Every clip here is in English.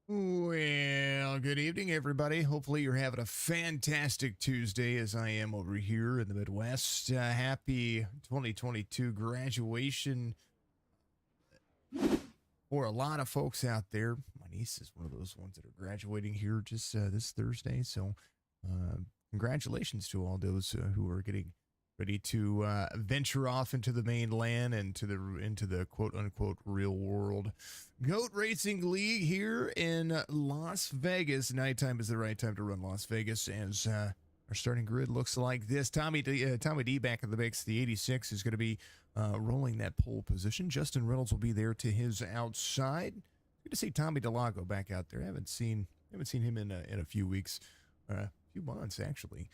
Well, good evening, everybody. Hopefully, you're having a fantastic Tuesday as I am over here in the Midwest. Happy 2022 graduation for a lot of folks out there. My niece is one of those ones that are graduating here just this Thursday. So, congratulations to all those who are getting ready to venture off into the mainland and into the quote unquote real world. G.O.A.T Racing League here in Las Vegas. Nighttime is the right time to run Las Vegas as our starting grid looks like this. Tommy D back in the mix. The 86 is going to be rolling that pole position. Justin Reynolds will be there to his outside. Good to see Tommy DeLago back out there. Haven't seen him in a few weeks, a few months actually.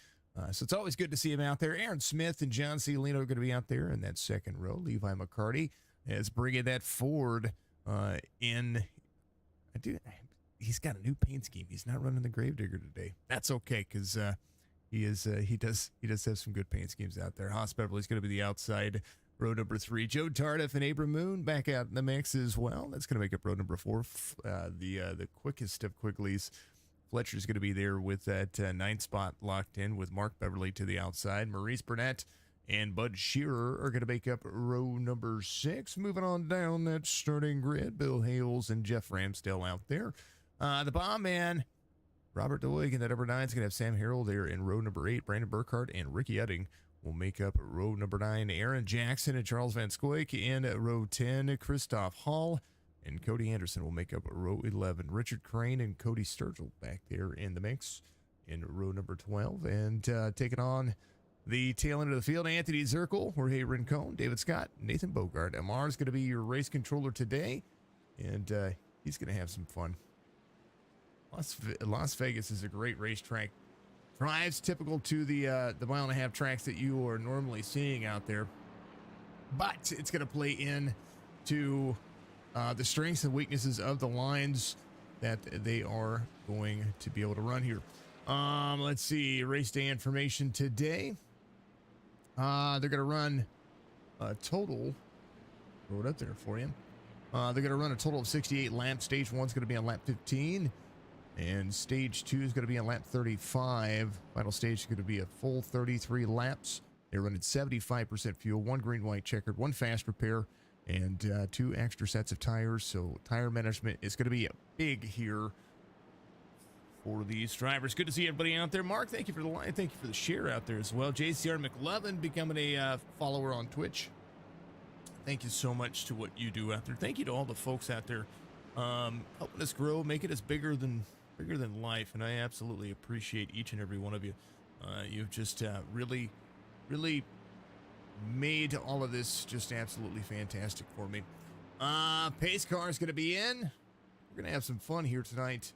So it's always good to see him out there. Aaron Smith and John Ciolino are going to be out there in that second row. Levi McCarty is bringing that forward in. He's got a new paint scheme. He's not running the Gravedigger today. That's okay because he does have some good paint schemes out there. Haas Beverly's going to be the outside. Row number 3, Joe Tardif and Abram Moon back out in the mix as well. That's going to make up row number 4, the quickest of Quicklys. Fletcher's going to be there with that 9th spot locked in with Mark Beverly to the outside. Maurice Burnett and Bud Shearer are going to make up row number 6. Moving on down that starting grid, Bill Hales and Jeff Ramsdale out there. The bomb man, Robert DeWig, and that number 9 is going to have Sam Harrell there in row number 8. Brandon Burkhart and Ricky Edding will make up row number 9. Aaron Jackson and Charles Van Scoik in row 10. Christoph Hall and Cody Anderson will make up row 11. Richard Crane and Cody Sturgill back there in the mix in row number 12. And taking on the tail end of the field, Anthony Zirkle, Jorge Rincon, David Scott, Nathan Bogart. Amar is going to be your race controller today, and he's going to have some fun. Las Vegas is a great racetrack. Drives typical to the 1.5-mile tracks that you are normally seeing out there. But it's going to play in to the strengths and weaknesses of the lines that they are going to be able to run here. Let's see, race day information today. They're going to run a total, throw it up there for you. They're going to run a total of 68 laps. Stage 1 is going to be on lap 15, and stage 2 is going to be on lap 35. Final stage is going to be a full 33 laps. They're running 75% fuel, 1 green, white checkered, 1 fast repair, and 2 extra sets of tires. So tire management is going to be big here for these drivers. Good to see everybody out there. Mark, thank you for the line. Thank you for the share out there as well. JCR McLovin becoming a follower on Twitch. Thank you so much to what you do out there. Thank you to all the folks out there helping us grow, making us bigger than life. And I absolutely appreciate each and every one of you. You've just really made all of this just absolutely fantastic for me. Pace car is going to be in. We're going to have some fun here tonight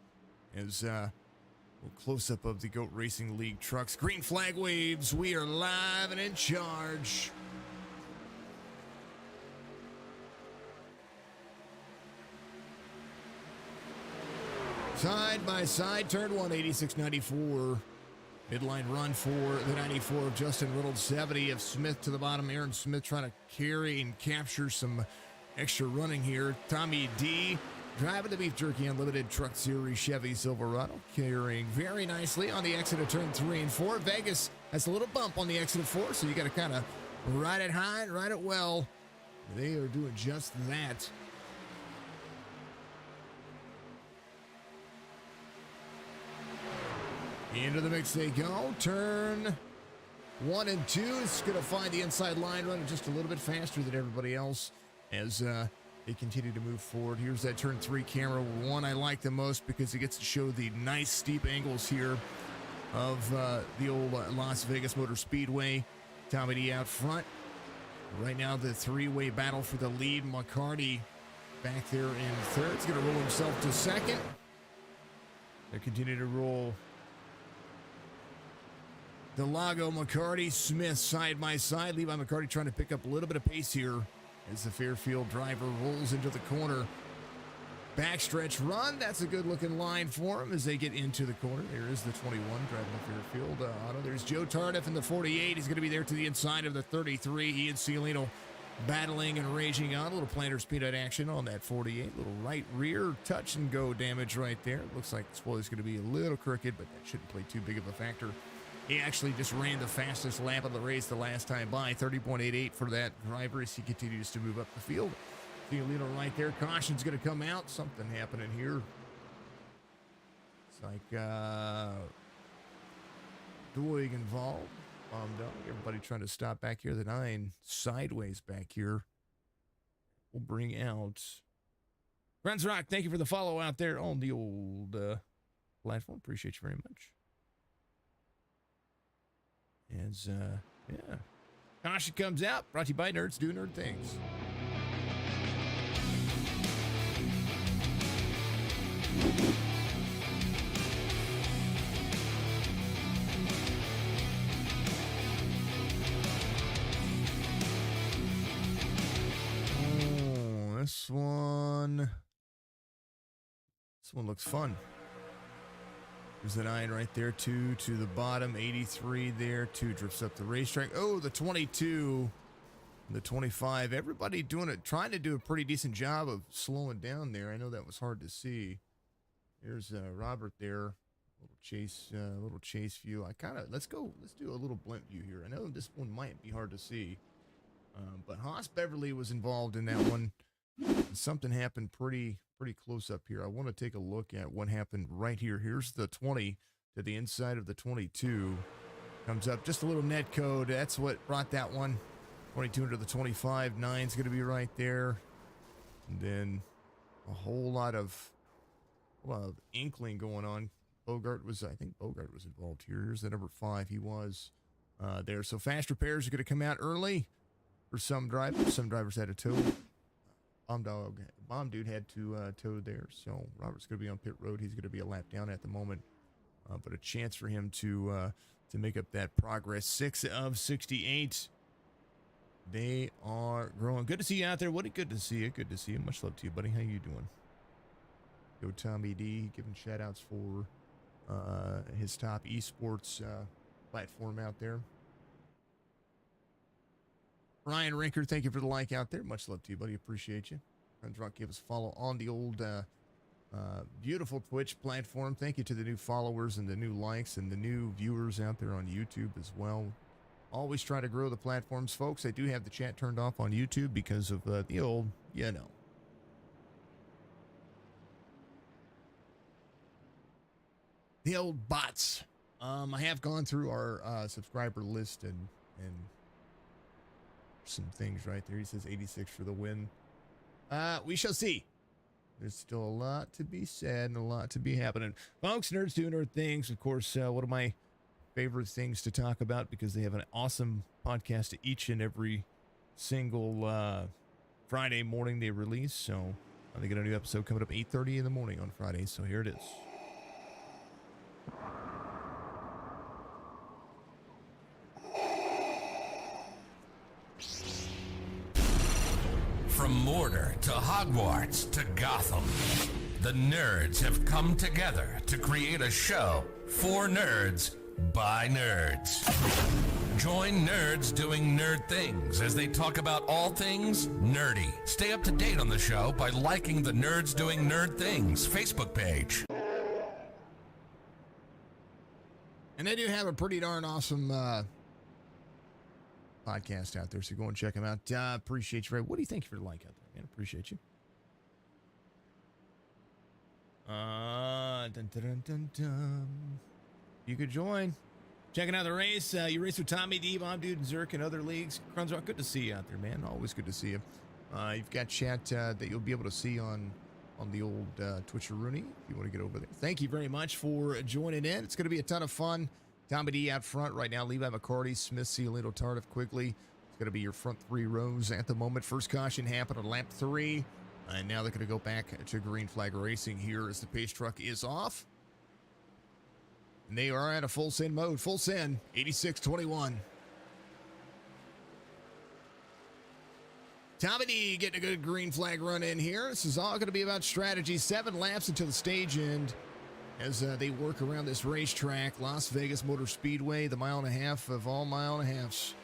as we'll close up of the G.O.A.T Racing League trucks. Green flag waves. We are live and in charge. Side by side, turn 186.94. Midline run for the 94 of Justin Reynolds, 70 of Smith to the bottom. Aaron Smith trying to carry and capture some extra running here. Tommy D driving the Beef Jerky Unlimited Truck Series Chevy Silverado, carrying very nicely on the exit of turn 3 and 4. Vegas has a little bump on the exit of 4, so you got to kind of ride it high and ride it well. They are doing just that. Into the mix they go. Turn 1 and 2 is going to find the inside line, running just a little bit faster than everybody else as they continue to move forward. Here's that turn 3 camera. One I like the most because it gets to show the nice steep angles here of the old Las Vegas Motor Speedway. Tommy D out front. Right now the 3-way battle for the lead. McCarty back there in third. He's going to roll himself to second. They continue to roll DeLago, McCarty, Smith side by side. Levi McCarty trying to pick up a little bit of pace here as the Fairfield driver rolls into the corner. Backstretch run. That's a good looking line for him as they get into the corner. There is the 21 driving the Fairfield auto. There's Joe Tardif in the 48. He's going to be there to the inside of the 33. He and Ciolino battling and raging on. A little planter speed action on that 48. Little right rear touch and go damage right there. Looks like the spoiler's going to be a little crooked, but that shouldn't play too big of a factor. He actually just ran the fastest lap of the race the last time by, 30.88 for that driver as he continues to move up the field. Fiolino right there. Caution's going to come out. Something happening here. It's like Doig involved. Everybody trying to stop back here. The 9 sideways back here. We'll bring out Friends Rock. Thank you for the follow out there on the old platform. Appreciate you very much. As yeah, caution comes out. Brought to you by Nerds Do Nerd Things. Oh, this one looks fun. There's the 9 right there, 2 to the bottom, 83 there, 2 drifts up the racetrack. Oh, the 22, the 25. Everybody doing it, trying to do a pretty decent job of slowing down there. I know that was hard to see. There's Robert there, little chase view. Let's do a little blimp view here. I know this one might be hard to see, but Haas Beverly was involved in that one. Something happened pretty close up here. I want to take a look at what happened right here. Here's the 20 to the inside of the 22. Comes up just a little net code. That's what brought that one. 22 into the 25. 9's going to be right there. And then a whole lot of inkling going on. I think Burkhart was involved here. Here's the number 5. He was there. So fast repairs are going to come out early for some drivers. Some drivers had a tow. Bomb dude had to tow there, so Robert's going to be on pit road. He's going to be a lap down at the moment, but a chance for him to make up that progress. 6 of 68. They are growing. Good to see you out there, Woody. Good to see you. Good to see you. Much love to you, buddy. How you doing? Go Tommy D, giving shout outs for his top esports platform out there. Ryan Rincon, thank you for the like out there. Much love to you, buddy. Appreciate you. Friends Rock, give us a follow on the old beautiful Twitch platform. Thank you to the new followers and the new likes and the new viewers out there on YouTube as well. Always try to grow the platforms, folks. I do have the chat turned off on YouTube because of the old, the old bots. I have gone through our subscriber list and some things right there. He says 86 for the win. We shall see. There's still a lot to be said and a lot to be happening. Folks, Nerds Do Nerd Things. Of course, one of my favorite things to talk about because they have an awesome podcast each and every single Friday morning they release. So they get a new episode coming up 8:30 in the morning on Friday. So here it is. From Mordor to Hogwarts to Gotham, the nerds have come together to create a show for nerds by nerds. Join Nerds Doing Nerd Things as they talk about all things nerdy. Stay up to date on the show by liking the Nerds Doing Nerd Things Facebook page. And they do have a pretty darn awesome podcast out there, so go and check them out. Appreciate you, Ray. What do you think for the like out there, man? Appreciate you. Dun, dun, dun, dun. You could join. Checking out the race. You race with Tommy D, Bomb Dude, and Zerk, and other leagues. Crunzrock, good to see you out there, man. Always good to see you. You've got chat that you'll be able to see on the old Twitcheroony if you want to get over there. Thank you very much for joining in. It's going to be a ton of fun. Tommy D out front right now. Levi McCarty, Smith, Ciolito, Tardif, Quigley. It's going to be your front 3 rows at the moment. First caution happened on lap 3. And now they're going to go back to green flag racing here as the pace truck is off. And they are at a full send mode. Full send, 86-21. Tommy D getting a good green flag run in here. This is all going to be about strategy. 7 laps until the stage end as they work around this racetrack. Las Vegas Motor Speedway, the 1.5 miles of all 1.5 miles.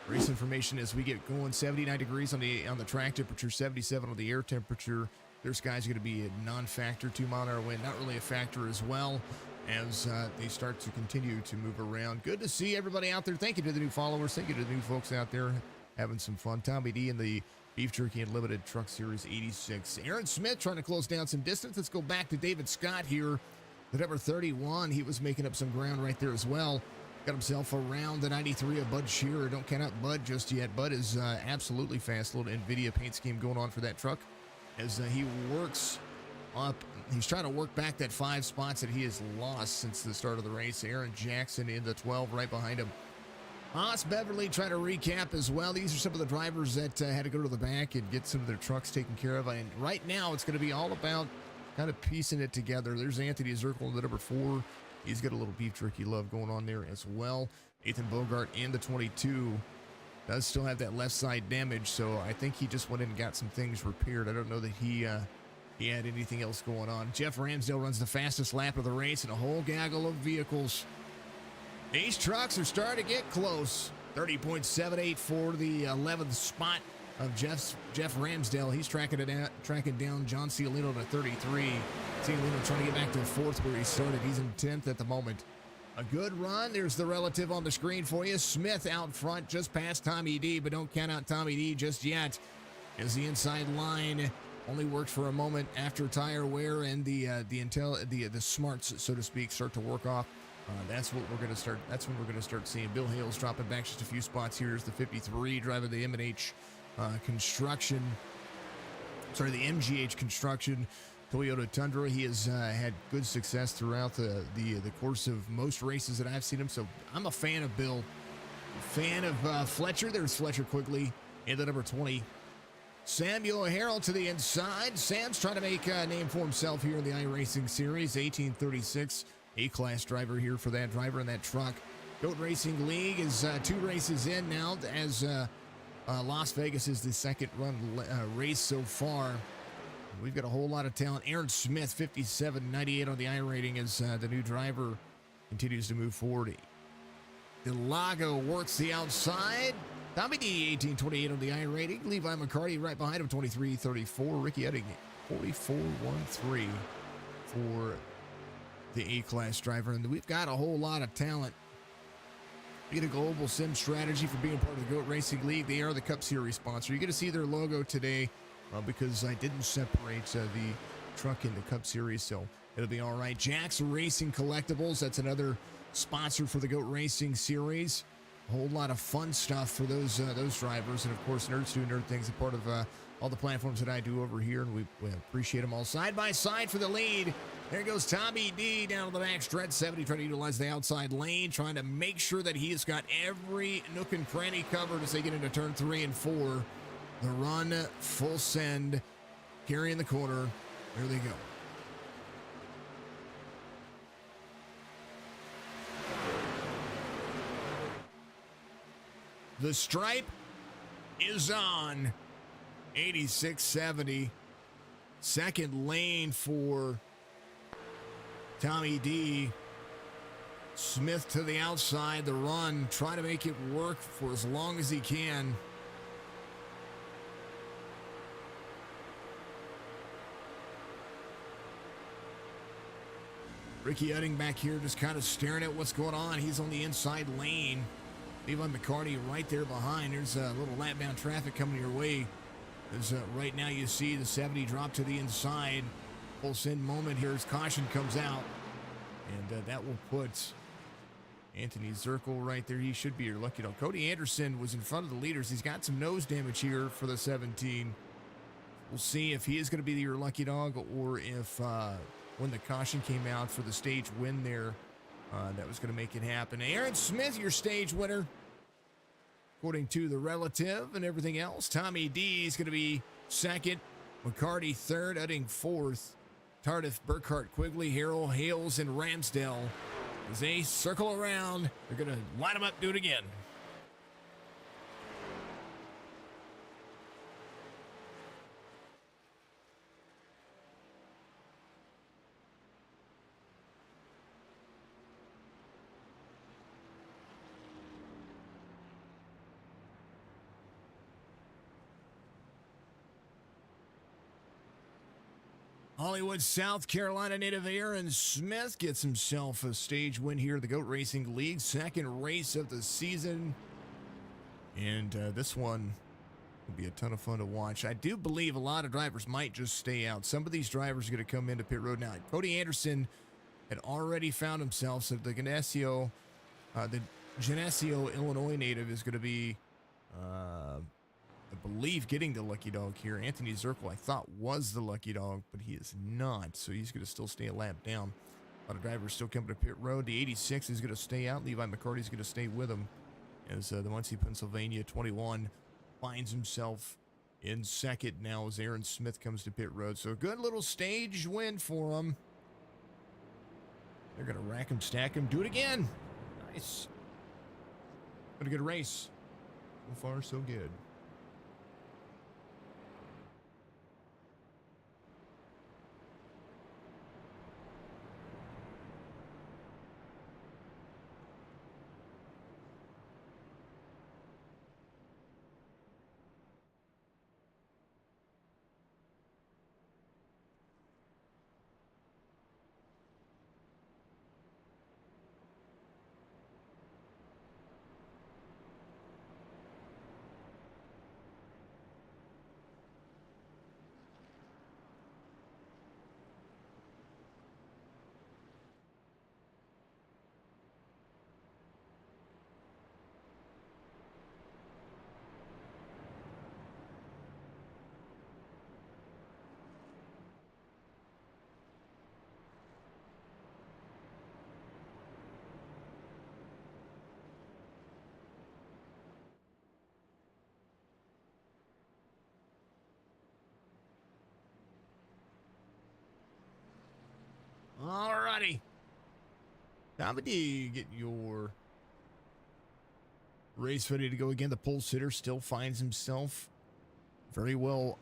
Race information as we get going. 79 degrees on the track temperature, 77 on the air temperature. Their skies are going to be a non-factor. 2-mile-an-hour wind, not really a factor as well, as they start to continue to move around. Good to see everybody out there. Thank you to the new followers. Thank you to the new folks out there having some fun. Tommy D in the Beef Jerky and Limited Truck Series 86. Aaron Smith trying to close down some distance. Let's go back to David Scott here. The number 31, he was making up some ground right there as well. Got himself around the 93 of Bud Shearer. Don't count out Bud just yet. Bud is absolutely fast. A little NVIDIA paint scheme going on for that truck as he works up. He's trying to work back that 5 spots that he has lost since the start of the race. Aaron Jackson in the 12 right behind him. Haas Beverly trying to recap as well. These are some of the drivers that had to go to the back and get some of their trucks taken care of. And right now it's going to be all about kind of piecing it together. There's Anthony Zirkle in the number 4. He's got a little beef jerky love going on there as well. Nathan Burkhart in the 22 does still have that left side damage, so I think he just went in and got some things repaired. I don't know that he had anything else going on. Jeff Ramsdale runs the fastest lap of the race in a whole gaggle of vehicles. These trucks are starting to get close. 30.78 for the 11th spot of Jeff Ramsdale. He's tracking down John Cialino to 33. Cialino trying to get back to 4th where he started. He's in 10th at the moment. A good run. There's the relative on the screen for you. Smith out front just past Tommy D, but don't count out Tommy D just yet, as the inside line only worked for a moment after tire wear and the smarts, so to speak, start to work off. That's what we're going to start. That's when we're going to start seeing Bill Hales dropping back just a few spots. Here's the 53 driving the M&H construction. Sorry, the MGH construction Toyota Tundra. He has had good success throughout the course of most races that I've seen him. So I'm a fan of Bill. Fan of Fletcher. There's Fletcher quickly in the number 20. Samuel Harrell to the inside. Sam's trying to make a name for himself here in the iRacing Series. 1836. A-class driver here for that driver in that truck. G.O.A.T Racing League is 2 races in now, as Las Vegas is the second run race so far. We've got a whole lot of talent. Aaron Smith, 57.98 on the iRating, as the new driver continues to move forward. Delago works the outside. Tommy D, 18.28 on the iRating. Levi McCarty right behind him, 23.34. Ricky Edding, 44.13 for the A-class driver. And we've got a whole lot of talent. We get a global sim strategy for being part of the G.O.A.T Racing League. They are the Cup Series sponsor. You're going to see their logo today because I didn't separate the truck in the Cup Series, so it'll be all right. Jack's Racing Collectibles, that's another sponsor for the G.O.A.T Racing Series. A whole lot of fun stuff for those drivers. And, of course, Nerds Do Nerd Things, a part of all the platforms that I do over here, and we appreciate them all. Side by side for the lead. There goes Tommy D down to the back stretch. 70 trying to utilize the outside lane, trying to make sure that he's got every nook and cranny covered as they get into turn 3 and 4. The run, full send, carrying the corner. There they go. The stripe is on. 86.70. Second lane for Tommy D. Smith to the outside. The run, trying to make it work for as long as he can. Ricky Edding back here just kind of staring at what's going on. He's on the inside lane. Levi McCarty right there behind. There's a little lap down traffic coming your way. As right now you see the 70 drop to the inside. Full send moment here as caution comes out. And that will put Anthony Zirkle right there. He should be your lucky dog. Cody Anderson was in front of the leaders. He's got some nose damage here for the 17. We'll see if he is going to be your lucky dog or if when the caution came out for the stage win there, that was going to make it happen. Aaron Smith, your stage winner. According to the relative and everything else, Tommy D is going to be second. McCarty third, Edding fourth. Tardif, Burkhart, Quigley, Harrell, Hales, and Ramsdale. As they circle around, they're going to line them up, do it again. Hollywood, South Carolina native Aaron Smith gets himself a stage win here at the GOAT Racing League. Second race of the season. And this one will be a ton of fun to watch. I do believe a lot of drivers might just stay out. Some of these drivers are going to come into pit road now. Cody Anderson had already found himself, so the Geneseo, Illinois native is going to be, I believe, getting the lucky dog here. Anthony Zirkle, I thought, was the lucky dog, but he is not, so he's going to still stay a lap down. A lot of drivers still coming to pit road. The 86 is going to stay out. Levi McCarty's going to stay with him as the Muncie, Pennsylvania 21 finds himself in second now as Aaron Smith comes to pit road. So a good little stage win for him. They're going to rack him, stack him, do it again. Nice. What a good race. So far, so good. Alrighty. How do you get your race ready to go again? The pole sitter still finds himself very well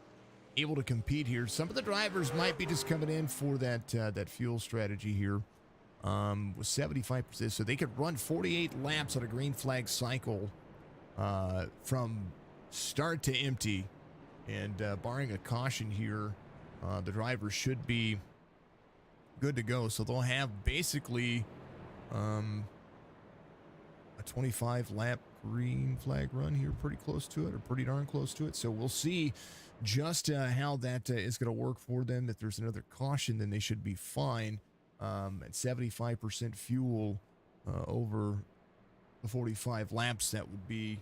able to compete here. Some of the drivers might be just coming in for that fuel strategy here with 75%. So they could run 48 laps on a green flag cycle from start to empty. And barring a caution here, the drivers should be good to go. So they'll have basically a 25 lap green flag run here, pretty close to it, or pretty darn close to it. So we'll see just how that is going to work for them. If there's another caution, then they should be fine. At 75% fuel over the 45 laps, that would be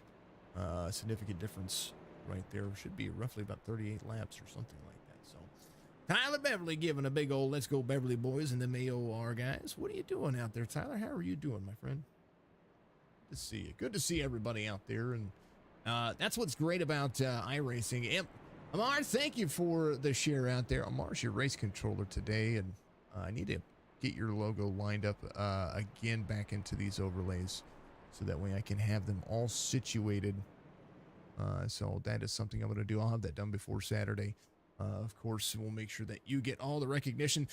a significant difference right there. Should be roughly about 38 laps or something like that. So Tyler Beverly giving a big old let's go Beverly boys and the AOR guys. What are you doing out there, Tyler? How are you doing, my friend? Good to see you. Good to see everybody out there. And that's what's great about iRacing. And Amar, thank you for the share out there. Amar's your race controller today, and I need to get your logo lined up again back into these overlays so that way I can have them all situated. So that is something I'm going to do. I'll have that done before Saturday. Of course, we'll make sure that you get all the recognition.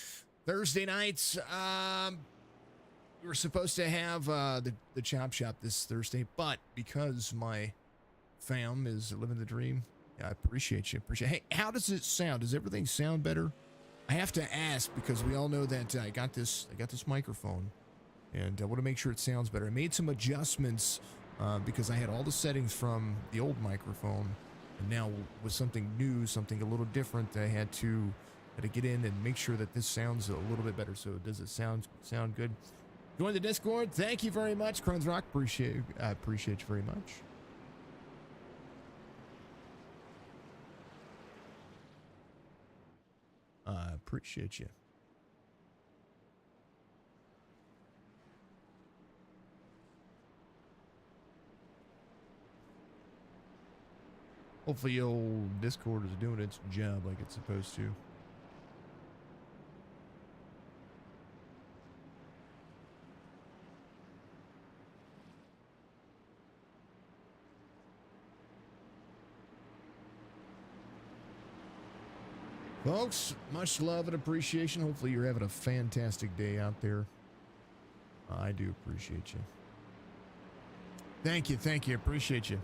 Thursday nights, we were supposed to have the Chop Shop this Thursday, but because my fam is living the dream, I appreciate you. Hey, how does it sound? Does everything sound better? I have to ask because we all know that I got this microphone, and I want to make sure it sounds better. I made some adjustments because I had all the settings from the old microphone, and now with something new, something a little different, I had to get in and make sure that this sounds a little bit better. So does it sound good? Join the Discord. Thank you very much, Cruns Rock. I appreciate you very much. Appreciate you. Hopefully old Discord is doing its job like it's supposed to. Folks, much love and appreciation. Hopefully you're having a fantastic day out there. I do appreciate you. Thank you. Appreciate you.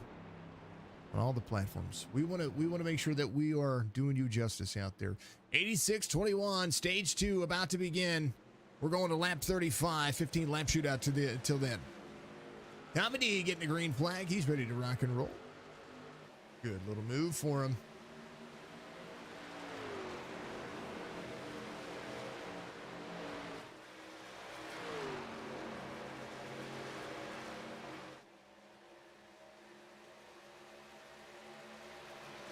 on all the platforms. We want to make sure that we are doing you justice out there. 86-21, stage 2 about to begin. We're going to lap 35, 15 lap shootout till then. Tommy D getting the green flag. He's ready to rock and roll. Good little move for him.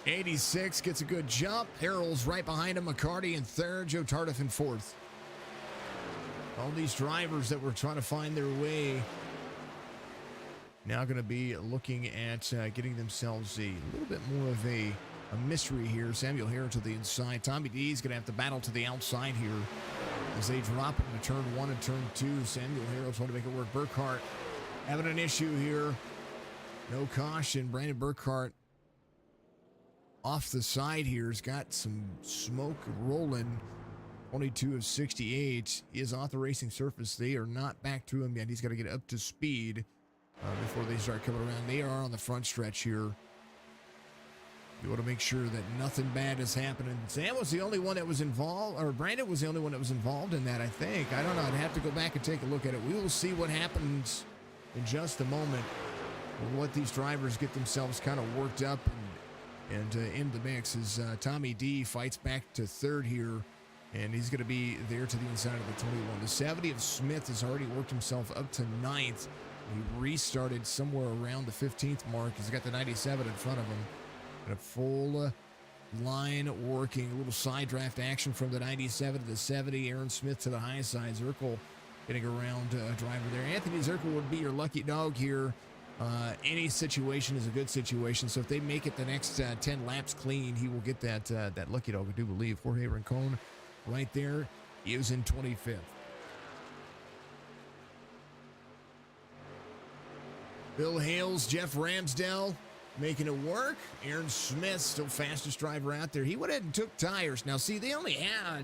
'86 gets a good jump. Harold's right behind him. McCarty in third. Joe Tardif in fourth. All these drivers that were trying to find their way now going to be looking at getting themselves a little bit more of a mystery here. Samuel Harrow to the inside. Tommy D is going to have to battle to the outside here as they drop into turn 1 and turn 2. Samuel Harrow trying to make it work. Burkhart having an issue here. No caution. Brandon Burkhart off the side here has got some smoke rolling. 22 of 68 is off the racing surface. They are not back to him yet. He's got to get up to speed before they start coming around. They are on the front stretch here. You want to make sure that nothing bad is happening. Sam was the only one that was involved, or Brandon was the only one that was involved in that, I think. I don't know. I'd have to go back and take a look at it. We will see what happens in just a moment. What these drivers get themselves kind of worked up and in the mix as Tommy D fights back to third here, and he's going to be there to the inside of the 21. The 70 of Smith has already worked himself up to ninth. He restarted somewhere around the 15th mark. He's got the 97 in front of him. And a full line working. A little side draft action from the 97 to the 70. Aaron Smith to the high side. Zirkle getting around a driver there. Anthony Zirkle would be your lucky dog here. Any situation is a good situation. So if they make it the next 10 laps clean, he will get that lucky dog, I do believe. Jorge Rincon right there. He is in 25th. Bill Hales, Jeff Ramsdell making it work. Aaron Smith, still fastest driver out there. He went ahead and took tires. Now, see, they only had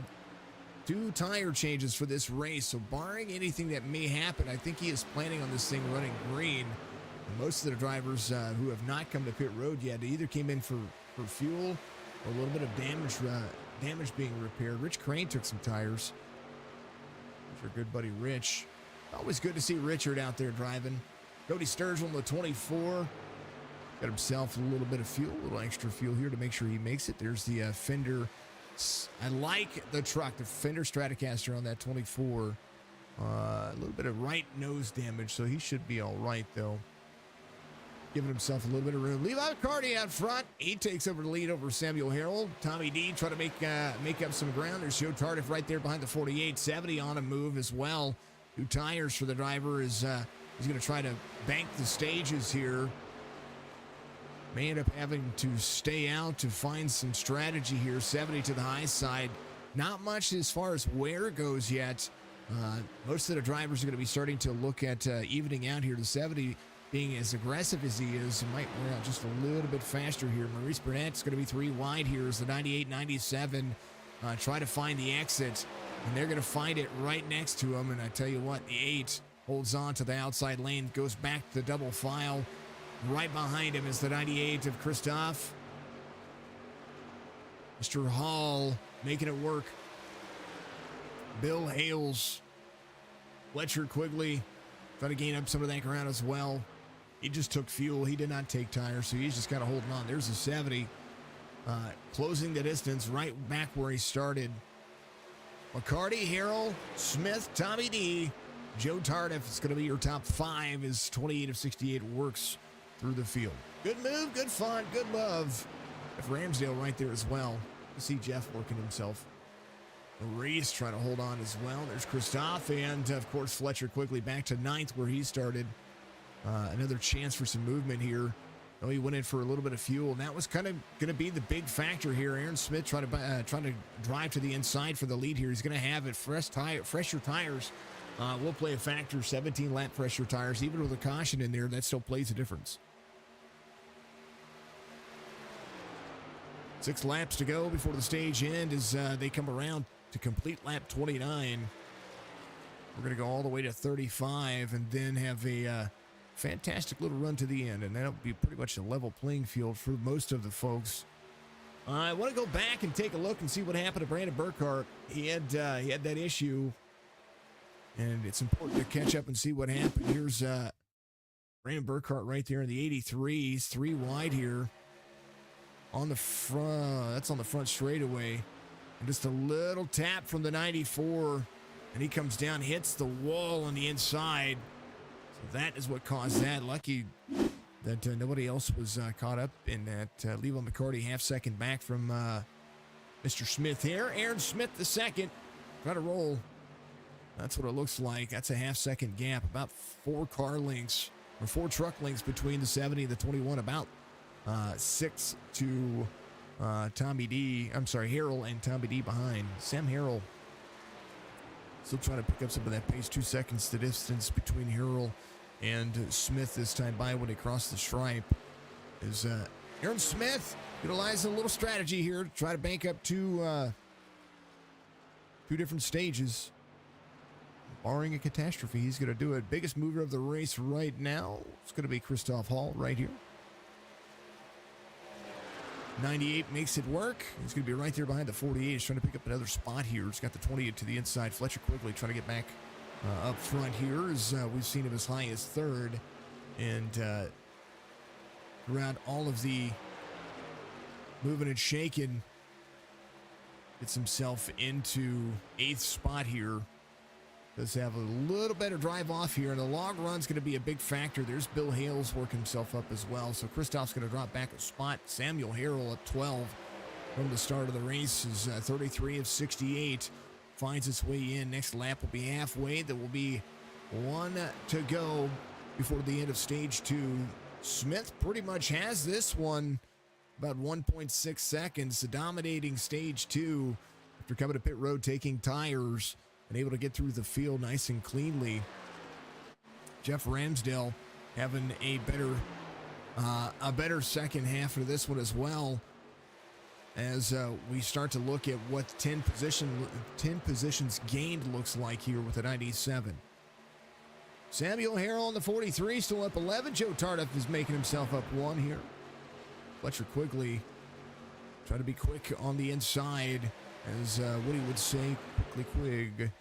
2 tire changes for this race. So barring anything that may happen, I think he is planning on this thing running green. And most of the drivers who have not come to pit road yet either came in for fuel or a little bit of damage being repaired. Rich Crane took some tires. For good buddy Rich. Always good to see Richard out there driving. Cody Sturgill in the 24. Got himself a little bit of fuel, a little extra fuel here to make sure he makes it. There's the Fender. I like the truck, the Fender Stratocaster on that 24. A little bit of right nose damage, so he should be all right, though. Giving himself a little bit of room. Levi McCarty out front. He takes over the lead over Samuel Harrell. Tommy D trying to make up some ground. There's Joe Tardif right there behind the 48. 70 on a move as well. 2 tires for the driver is he's going to try to bank the stages here. May end up having to stay out to find some strategy here. 70 to the high side. Not much as far as where it goes yet. Most of the drivers are going to be starting to look at evening out here. The 70 being as aggressive as he is, he might wear out just a little bit faster here. Maurice Burnett's going to be 3 wide here as the 98-97 try to find the exit. And they're going to find it right next to him. And I tell you what, the 8 holds on to the outside lane, goes back to double file. Right behind him is the 98 of Christoph. Mr. Hall making it work. Bill Hales. Fletcher Quigley trying to gain up some of that ground as well. He just took fuel. He did not take tires, so he's just kind of holding on. There's the 70. Closing the distance right back where he started. McCarty, Harrell, Smith, Tommy D, Joe Tardif. It's going to be your top 5 as 28 of 68 works through the field. Good move, good fun, good love. Jeff Ramsdale right there as well. You see Jeff working himself. Maurice trying to hold on as well. There's Christoph and, of course, Fletcher quickly back to 9th where he started. Another chance for some movement here. Oh, he went in for a little bit of fuel, and that was kind of going to be the big factor here. Aaron Smith trying to drive to the inside for the lead here. He's going to have it fresher tires. Will play a factor. 17 lap fresher tires, even with a caution in there, that still plays a difference. 6 laps to go before the stage end as they come around to complete lap 29. We're going to go all the way to 35 and then have a fantastic little run to the end, and that'll be pretty much a level playing field for most of the folks. I want to go back and take a look and see what happened to Brandon Burkhart. He had that issue, and it's important to catch up and see what happened. Here's Brandon Burkhart right there in the 83. He's 3 wide here on the front. That's on the front straightaway. And just a little tap from the 94, and he comes down, hits the wall on the inside. So that is what caused that. Lucky that nobody else was caught up in that. Levo McCarty half-second back from Mr. Smith here. Aaron Smith the second. Try to roll. That's what it looks like. That's a half-second gap. About 4 car lengths, or 4 truck lengths between the 70 and the 21. About 6 to Tommy D. I'm sorry, Harrell and Tommy D behind. Sam Harrell still trying to pick up some of that pace. 2 seconds the distance between Harrell and Smith this time by when they cross the stripe. Is Aaron Smith utilizing a little strategy here to try to bank up 2 different stages. Barring a catastrophe, he's going to do it. Biggest mover of the race right now, it's going to be Christoph Hall right here. 98 makes it work. He's going to be right there behind the 48. He's trying to pick up another spot here. He's got the 28 to the inside. Fletcher Quigley trying to get back up front here, as we've seen him as high as 3rd. And throughout all of the moving and shaking, gets himself into 8th spot here. Does have a little better drive off here, and the long run's going to be a big factor. There's Bill Hales working himself up as well. So Christoph's going to drop back a spot. Samuel Harrell at 12 from the start of the race is 33 of 68. Finds its way in. Next lap will be halfway. There will be 1 to go before the end of stage 2. Smith pretty much has this one about 1.6 seconds, dominating stage 2 after coming to pit road, taking tires, and able to get through the field nice and cleanly. Jeff Ramsdale having a better second half of this one as well, as we start to look at what 10 positions gained looks like here with the 97. Samuel Harrell on the 43, still up 11. Joe Tardif is making himself up 1 here. Fletcher Quigley trying to be quick on the inside, as Woody would say, quickly Quig.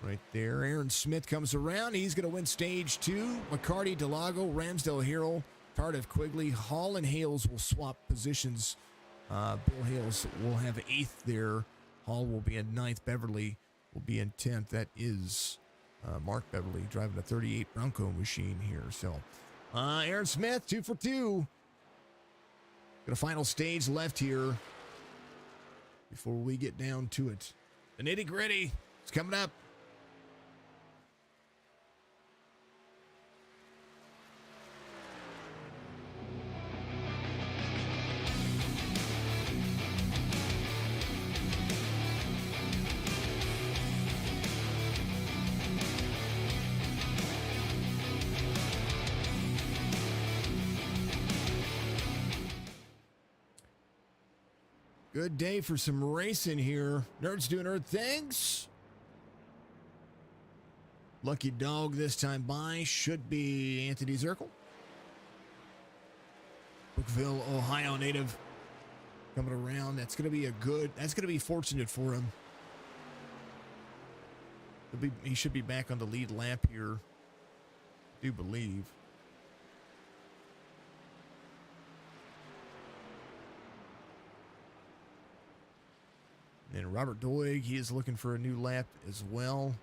Right there. Aaron Smith comes around. He's going to win stage 2. McCarty, Delago, Ramsdale, Harrell, Tardif, Quigley, Hall, and Hales will swap positions. Bill Hales will have 8th there. Hall will be in 9th. Beverly will be in 10th. That is Mark Beverly driving a 38 Bronco machine here. So Aaron Smith, 2 for 2. Got a final stage left here before we get down to it. The nitty gritty is coming up. Good day for some racing here. Nerds doing nerd things. Lucky dog this time by should be Anthony Zirkle. Brookville, Ohio native coming around. That's going to be fortunate for him. He should be back on the lead lap here, I do believe. And Robert Doig, he is looking for a new lap as well.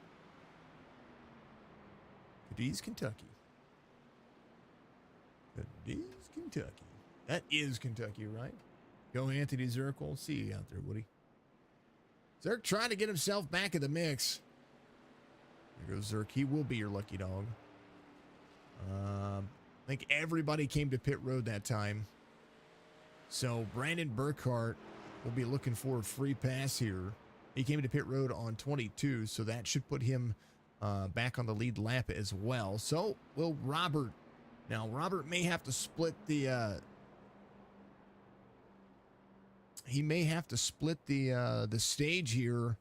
Cadiz, Kentucky. Cadiz, Kentucky. That is Kentucky, right? Go Anthony Zirkle. See you out there, Woody. Zirk trying to get himself back in the mix. There goes Zirk. He will be your lucky dog. I think everybody came to pit road that time. So Brandon Burkhart will be looking for a free pass here. He came to pit road on 22, so that should put him back on the lead lap as well. So will Robert. Now Robert may have to split the the stage here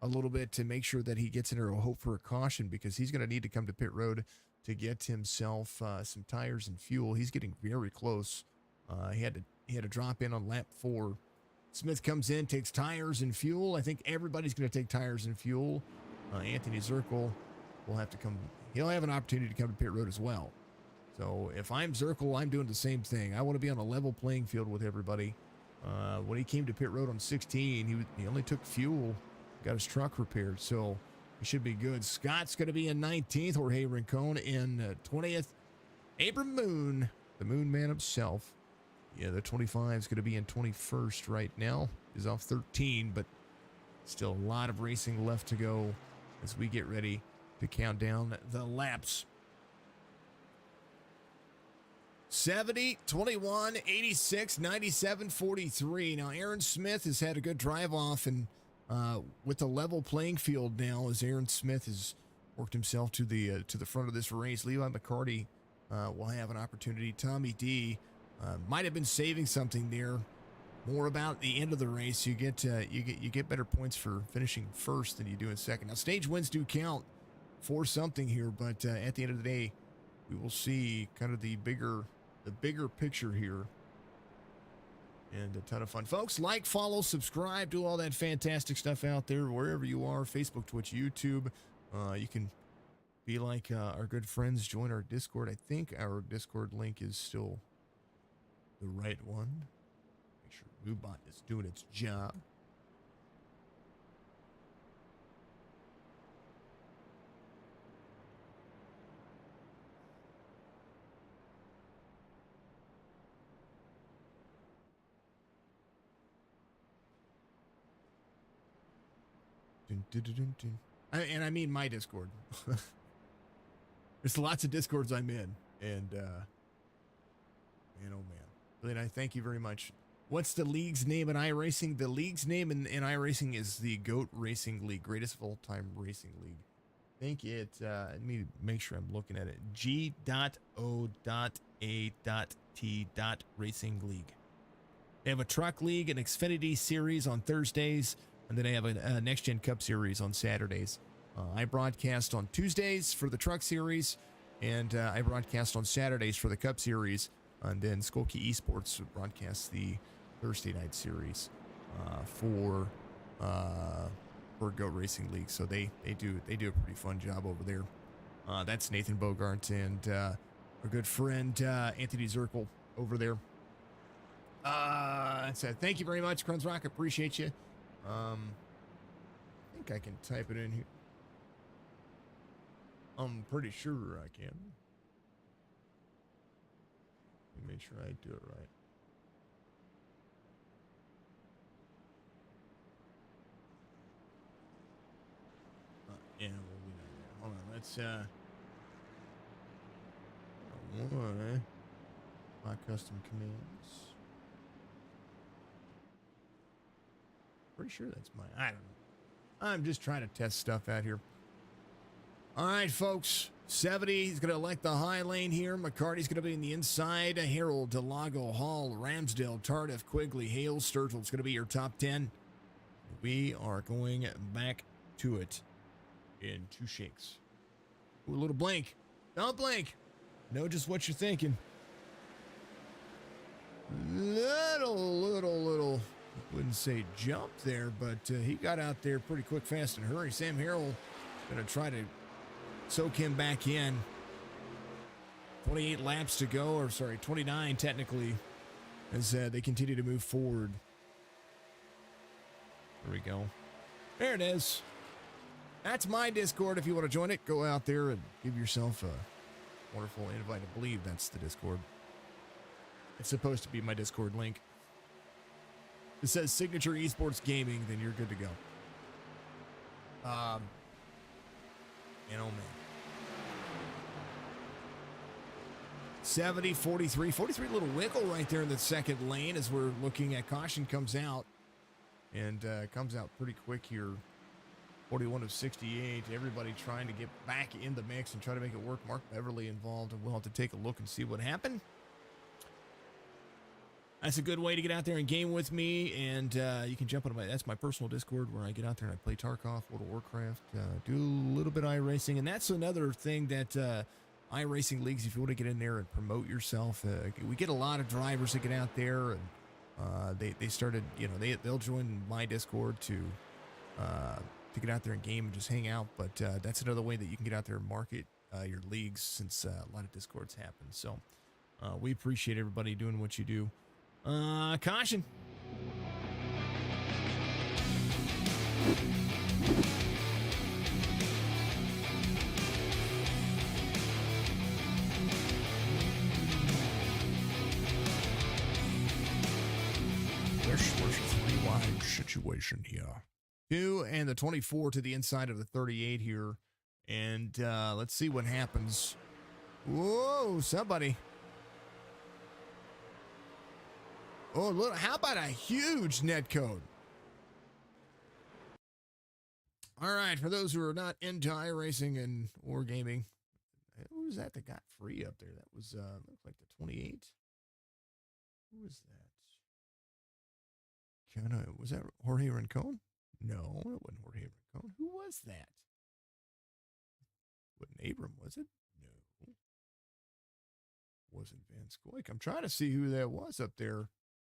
a little bit to make sure that he gets in there. We'll hope for a caution, because he's going to need to come to pit road to get himself some tires and fuel. He's getting very close. He had to drop in on lap 4. Smith comes in, takes tires and fuel. I think everybody's going to take tires and fuel. Anthony Zirkle will have to come. He'll have an opportunity to come to pit road as well. So if I'm Zirkle, I'm doing the same thing. I want to be on a level playing field with everybody. When he came to pit road on 16, he only took fuel, got his truck repaired, so he should be good. Scott's going to be in 19th. Jorge Rincon in 20th. Abram Moon, the Moon Man himself. Yeah, the 25 is going to be in 21st right now. He's off 13, but still a lot of racing left to go as we get ready to count down the laps. 70, 21, 86, 97, 43. Now, Aaron Smith has had a good drive off, and with a level playing field now, as Aaron Smith has worked himself to the front of this race. Levi McCarty will have an opportunity. Tommy D might have been saving something there. More about the end of the race. You get better points for finishing first than you do in second. Now, stage wins do count for something here, but at the end of the day, we will see kind of the bigger picture here. And a ton of fun. Folks, like, follow, subscribe, do all that fantastic stuff out there wherever you are. Facebook, Twitch, YouTube. You can be like our good friends. Join our Discord. I think our Discord link is still the right one. Make sure MooBot is doing its job. Dun, dun, dun, dun, dun. And I mean my Discord. There's lots of Discords I'm in, and man, oh man. But I thank you very much. What's the league's name in iRacing? The league's name in iRacing is the GOAT Racing League, greatest of all time racing league. I think it, let me make sure I'm looking at it. G.O.A.T. Racing League. They have a truck league, an Xfinity series on Thursdays, and then they have a Next Gen Cup series on Saturdays. I broadcast on Tuesdays for the truck series, and I broadcast on Saturdays for the Cup series. And then Skokie Esports broadcasts the Thursday night series for GOAT Racing League. So they do a pretty fun job over there. That's Nathan Bogart and our good friend Anthony Zirkle over there. So thank you very much, Krunsrock. Appreciate you. I think I can type it in here. I'm pretty sure I can. Let me make sure I do it right. Yeah, we'll do that. Hold on, let's my custom commands. Pretty sure that's mine. I don't know. I'm just trying to test stuff out here. All right, folks. 70, he's going to elect the high lane here. McCarty's going to be in the inside. Harold, Delago, Hall, Ramsdale, Tardif, Quigley, Hale, Sturgill's going to be your top 10. We are going back to it in 2 shakes. Ooh, a little blink. Don't blink. Know just what you're thinking. Little, wouldn't say jump there, but he got out there pretty quick, fast, and hurry. Sam Harrell going to try to soak him back in. 28 laps to go, or sorry, 29 technically, as they continue to move forward. There we go. There it is. That's my Discord. If you want to join it, go out there and give yourself a wonderful invite. I believe that's the Discord. It's supposed to be my Discord link. It says Signature Esports Gaming, then you're good to go. And oh man. 70, 43, little wiggle right there in the second lane as we're looking at caution comes out. And comes out pretty quick here. 41 of 68. Everybody trying to get back in the mix and try to make it work. Mark Beverly involved, and we'll have to take a look and see what happened. That's a good way to get out there and game with me, and you can jump on that's my personal Discord where I get out there and I play Tarkov, World of Warcraft, do a little bit of iRacing, and that's another thing that iRacing leagues, if you want to get in there and promote yourself. We get a lot of drivers that get out there, and they started, they'll join my Discord to get out there and game and just hang out. But that's another way that you can get out there and market your leagues, since a lot of Discords happen. So we appreciate everybody doing what you do. Caution. This was a three-wide situation here. 2 and the 24 to the inside of the 38 here. And let's see what happens. Whoa, somebody. Oh, look, how about a huge net code? All right, for those who are not into iRacing and or gaming, who was that got free up there? That was looked like the 28. Who was that? Was that Jorge Rincon? No, it wasn't Jorge Rincon. Who was that? Wasn't Abram, was it? No. Wasn't Van Scoik. I'm trying to see who that was up there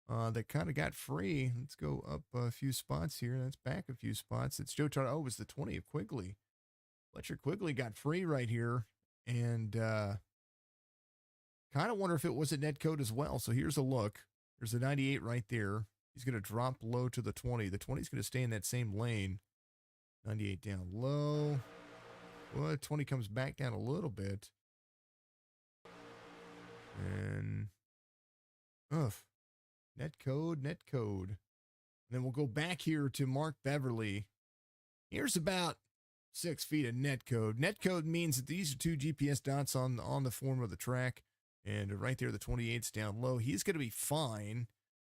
that kind of got free. Let's go up a few spots here. That's back a few spots. It's Joe Tart. Oh, it was the 20 of Quigley. Fletcher Quigley got free right here. And kind of wonder if it was a net code as well. So here's a look. There's a 98 right there. He's going to drop low to the 20. The 20 is going to stay in that same lane. 98 down low. Well, 20 comes back down a little bit. And, net code. And then we'll go back here to Mark Beverly. Here's about 6 feet of net code. Net code means that these are 2 GPS dots on the form of the track. And right there, the 28's down low. He's going to be fine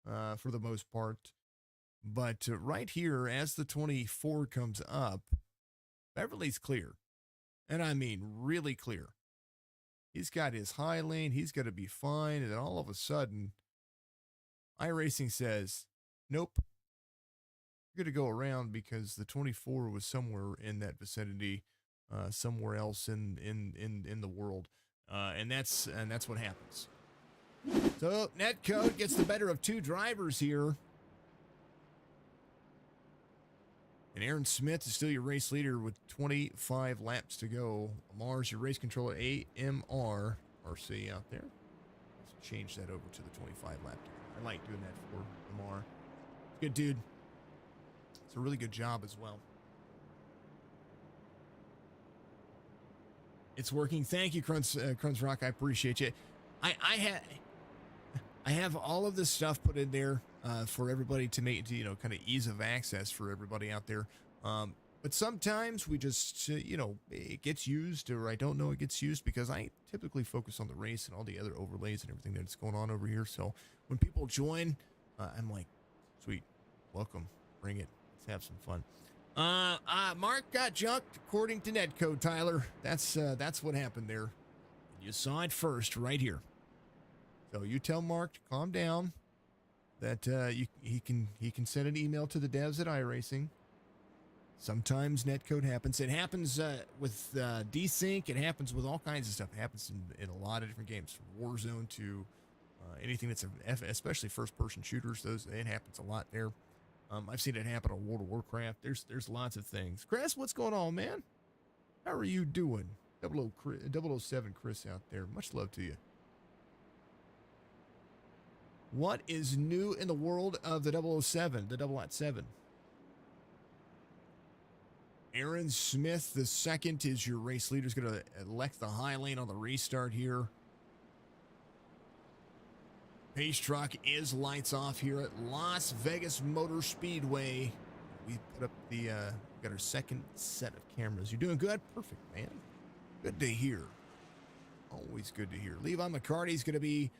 for the most part. But right here, as the 24 comes up, Beverly's clear. And I mean really clear. He's got his high lane. He's going to be fine. And then all of a sudden, iRacing says, nope. You're going to go around because the 24 was somewhere in that vicinity, somewhere else in the world. And that's what happens. So netcode gets the better of 2 drivers here. And Aaron Smith is still your race leader with 25 laps to go. Amar's your race controller, AMR RC out there. Let's change that over to the 25 lap. I like doing that for Amar. Good dude. It's a really good job as well. It's working. Thank you, Cruns Rock. I appreciate you. I have all of this stuff put in there for everybody to make, kind of ease of access for everybody out there. But sometimes we just, it gets used, or I don't know it gets used because I typically focus on the race and all the other overlays and everything that's going on over here. So when people join, I'm like, sweet, welcome, bring it, let's have some fun. Mark got junked according to netcode, Tyler. That's what happened there. You saw it first right here. So you tell Mark to calm down, that he can send an email to the devs at iRacing. Sometimes netcode happens. It happens with desync. It happens with all kinds of stuff. It happens in a lot of different games, from Warzone to anything that's especially first-person shooters. It happens a lot there. I've seen it happen on World of Warcraft. There's lots of things. Chris, what's going on, man? How are you doing? 007 Chris out there. Much love to you. What is new in the world of the 007, the 007? Aaron Smith, the second, is your race leader. Is going to elect the high lane on the restart here. Pace truck is lights off here at Las Vegas Motor Speedway. We put up got our second set of cameras. You're doing good? Perfect, man. Good to hear. Always good to hear. Levi McCarty's going to be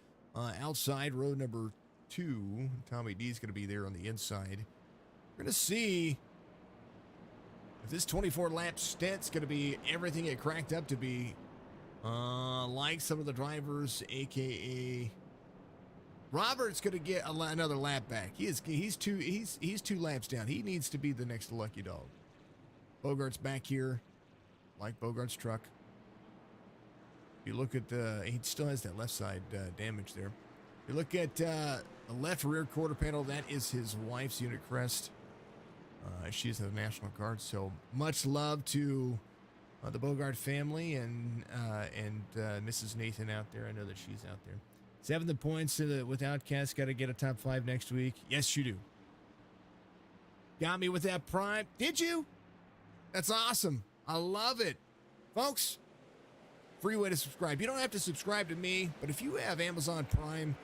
outside road number 2. Tommy D's going to be there on the inside. We're going to see if this 24-lap stint's going to be everything it cracked up to be. Like some of the drivers, a.k.a. Robert's going to get another lap back. He's 2 laps down. He needs to be the next lucky dog. Bogart's back here. Like Bogart's truck. If you look at he still has that left side damage there. If you look at the left rear quarter panel, that is his wife's unit crest. She's in the National Guard, so much love to the Burkhart family and Mrs. Nathan out there. I know that she's out there. 7 points with Outcast. Got to get a top 5 next week. Yes, you do. Got me with that Prime. Did you? That's awesome. I love it. Folks, free way to subscribe. You don't have to subscribe to me, but if you have Amazon Prime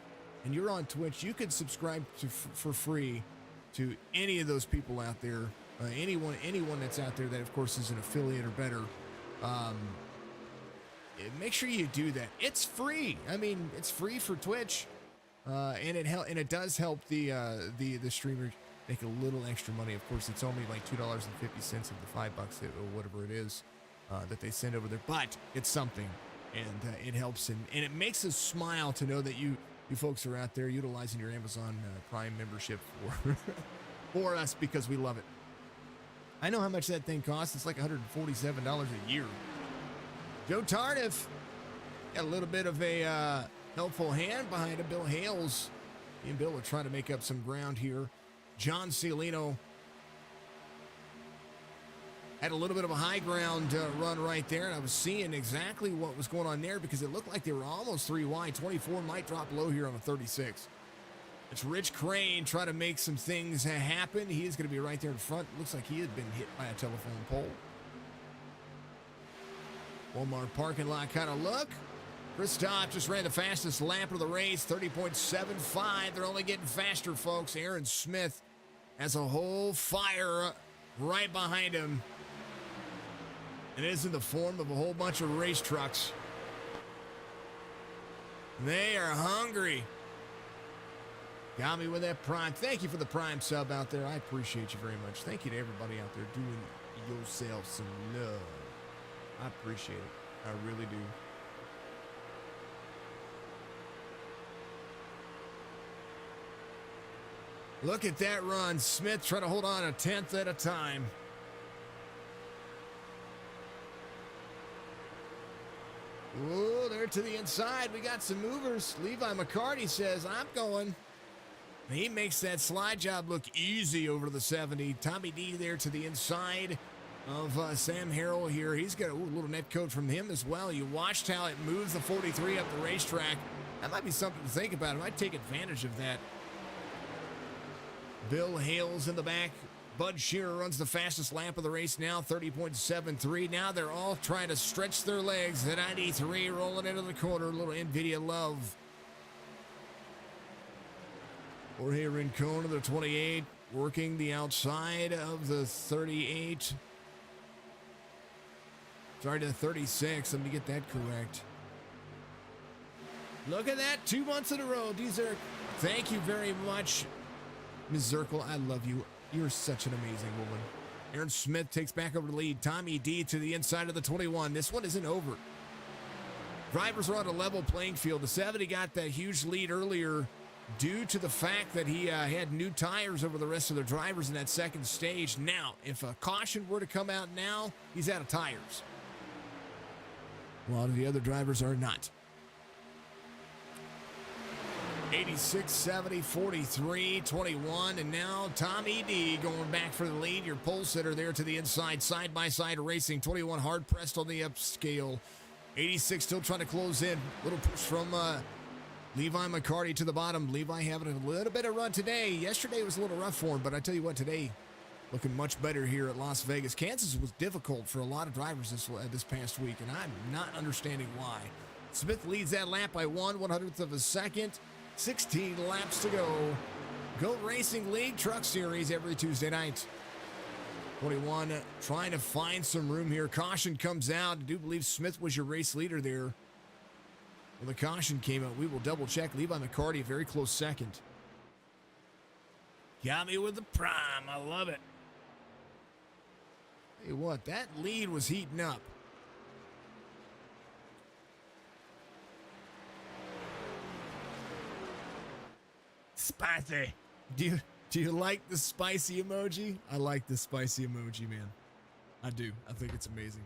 and you're on Twitch, you can subscribe for free to any of those people out there. Anyone that's out there that, of course, is an affiliate or better. Make sure you do that. It's free. I mean, it's free for Twitch, and it does help the streamer make a little extra money. Of course, it's only like $2.50 of the $5 or whatever it is that they send over there, but it's something, and it helps, and it makes us smile to know that you folks are out there utilizing your Amazon Prime membership for us, because we love it. I know how much that thing costs. It's like $147 a year. Joe Tardif got a little bit of a helpful hand behind him. Bill Hales. He and Bill are trying to make up some ground here. John Cialino had a little bit of a high ground run right there, and I was seeing exactly what was going on there because it looked like they were almost 3 wide. 24 might drop low here on a 36. It's Rich Crane trying to make some things happen. He is going to be right there in front. Looks like he had been hit by a telephone pole. Walmart parking lot kind of look. Christoph just ran the fastest lap of the race, 30.75. They're only getting faster, folks. Aaron Smith has a whole fire right behind him. And it is in the form of a whole bunch of race trucks. They are hungry. Got me with that Prime. Thank you for the Prime sub out there. I appreciate you very much. Thank you to everybody out there doing yourself some love. I appreciate it. I really do. Look at that run. Smith trying to hold on a 10th at a time. Oh, they're to the inside. We got some movers. Levi McCarty says, I'm going. He makes that slide job look easy over the 70. Tommy D there to the inside of Sam Harrell here. He's got a little net code from him as well. You watched how it moves the 43 up the racetrack. That might be something to think about. I might take advantage of that. Bill Hales in the back. Bud Shearer runs the fastest lap of the race now, 30.73. Now they're all trying to stretch their legs. The 93 rolling into the corner. A little NVIDIA love. Jorge Rincon of the 28, working the outside of the 38. Sorry, the 36. Let me get that correct. Look at that. 2 months in a row. Dessert. Thank you very much, Ms. Zirkle. I love you. You're such an amazing woman. Aaron Smith takes back over the lead. Tommy D to the inside of the 21. This one isn't over. Drivers are on a level playing field. The 70 got that huge lead earlier due to the fact that he had new tires over the rest of the drivers in that second stage. Now, if a caution were to come out now, he's out of tires. A lot of the other drivers are not. 86, 70, 43, 21, and now Tommy D going back for the lead. Your pole sitter there to the inside, side-by-side racing. 21 hard pressed on the upscale. 86 still trying to close in. Little push from Levi McCarty to the bottom. Levi having a little bit of run today. Yesterday was a little rough for him, but I tell you what, today looking much better here at Las Vegas. Kansas was difficult for a lot of drivers this past week, and I'm not understanding why. Smith leads that lap by 1/100th of a second. 16 laps to go. Go Racing League Truck Series every Tuesday night. 21 trying to find some room here. Caution comes out. I do believe Smith was your race leader there. When the caution came out, we will double check. Levi McCarty, a very close second. Got me with the Prime. I love it. Hey, what? That lead was heating up. Spicy. Do you like the spicy emoji? I like the spicy emoji, man. I do. I think it's amazing.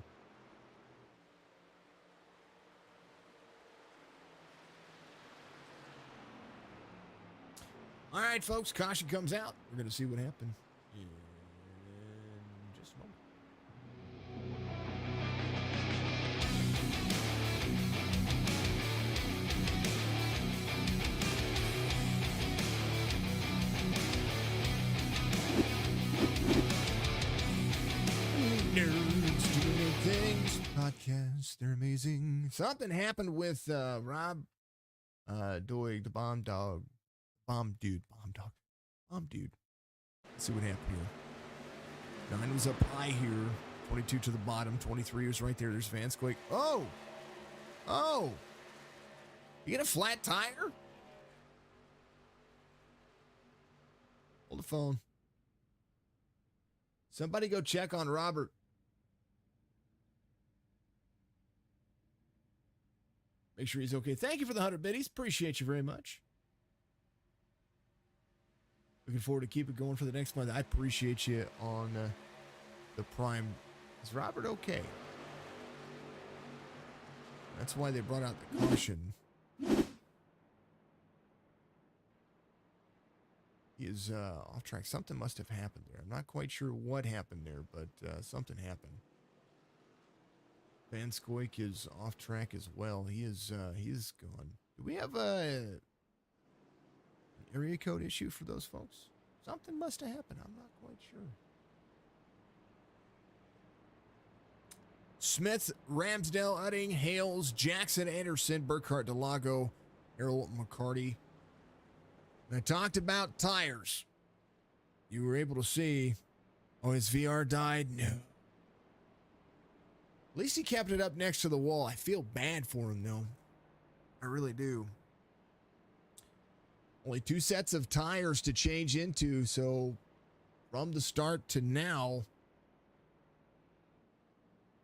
All right, folks, caution comes out. We're going to see what happened in just a moment. Nerds doing things. Podcasts, they're amazing. Something happened with Rob Doig, the bomb dog. Bomb dude. Let's see what happened here. 9 was up high here. 22 to the bottom. 23 was right there. There's Vansquake. Oh! You get a flat tire? Hold the phone. Somebody go check on Robert. Make sure he's okay. Thank you for the 100 biddies. Appreciate you very much. Looking forward to keep it going for the next month. I appreciate you on the Prime. Is Robert okay? That's why they brought out the caution. He is off track. Something must have happened there. I'm not quite sure what happened there, but something happened. Van Skoik is off track as well. He is gone. Do we have an area code issue for those folks? Something must have happened. I'm not quite sure. Smith, Ramsdale, Udding, Hales, Jackson, Anderson, Burkhart, Delago, Errol McCarty. I talked about tires. You were able to see. Oh, his VR died? No. At least he kept it up next to the wall. I feel bad for him, though. I really do. Only 2 sets of tires to change into, so from the start to now,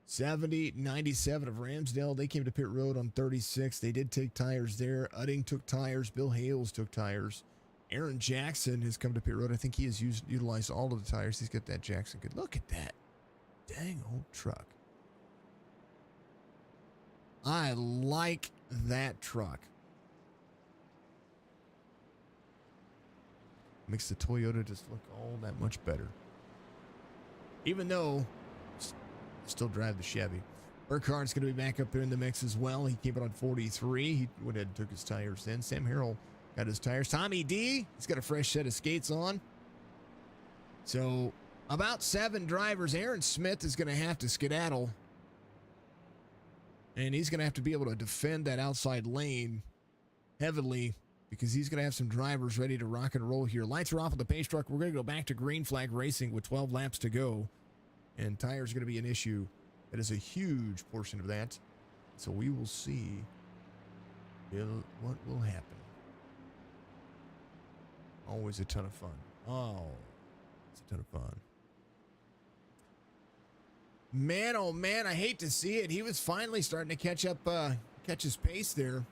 70, 97 of Ramsdale. They came to pit road on 36. They did take tires there. Udding took tires. Bill Hales took tires. Aaron Jackson has come to pit road. I think he has utilized all of the tires. He's got that Jackson. Good. Look at that. Dang old truck. I like that truck. Makes the Toyota just look all that much better. Even though still drive the Chevy. Burkhart's going to be back up there in the mix as well. He came out on 43. He went ahead and took his tires in. Sam Harrell got his tires. Tommy D, he's got a fresh set of skates on. So about 7 drivers. Aaron Smith is going to have to skedaddle. And he's going to have to be able to defend that outside lane heavily because he's going to have some drivers ready to rock and roll here. Lights are off on the pace truck. We're going to go back to green flag racing with 12 laps to go. And tires are going to be an issue. That is a huge portion of that. So we will see what will happen. Always a ton of fun. Oh, it's a ton of fun. Man, oh man, I hate to see it. He was finally starting to catch up, catch his pace there.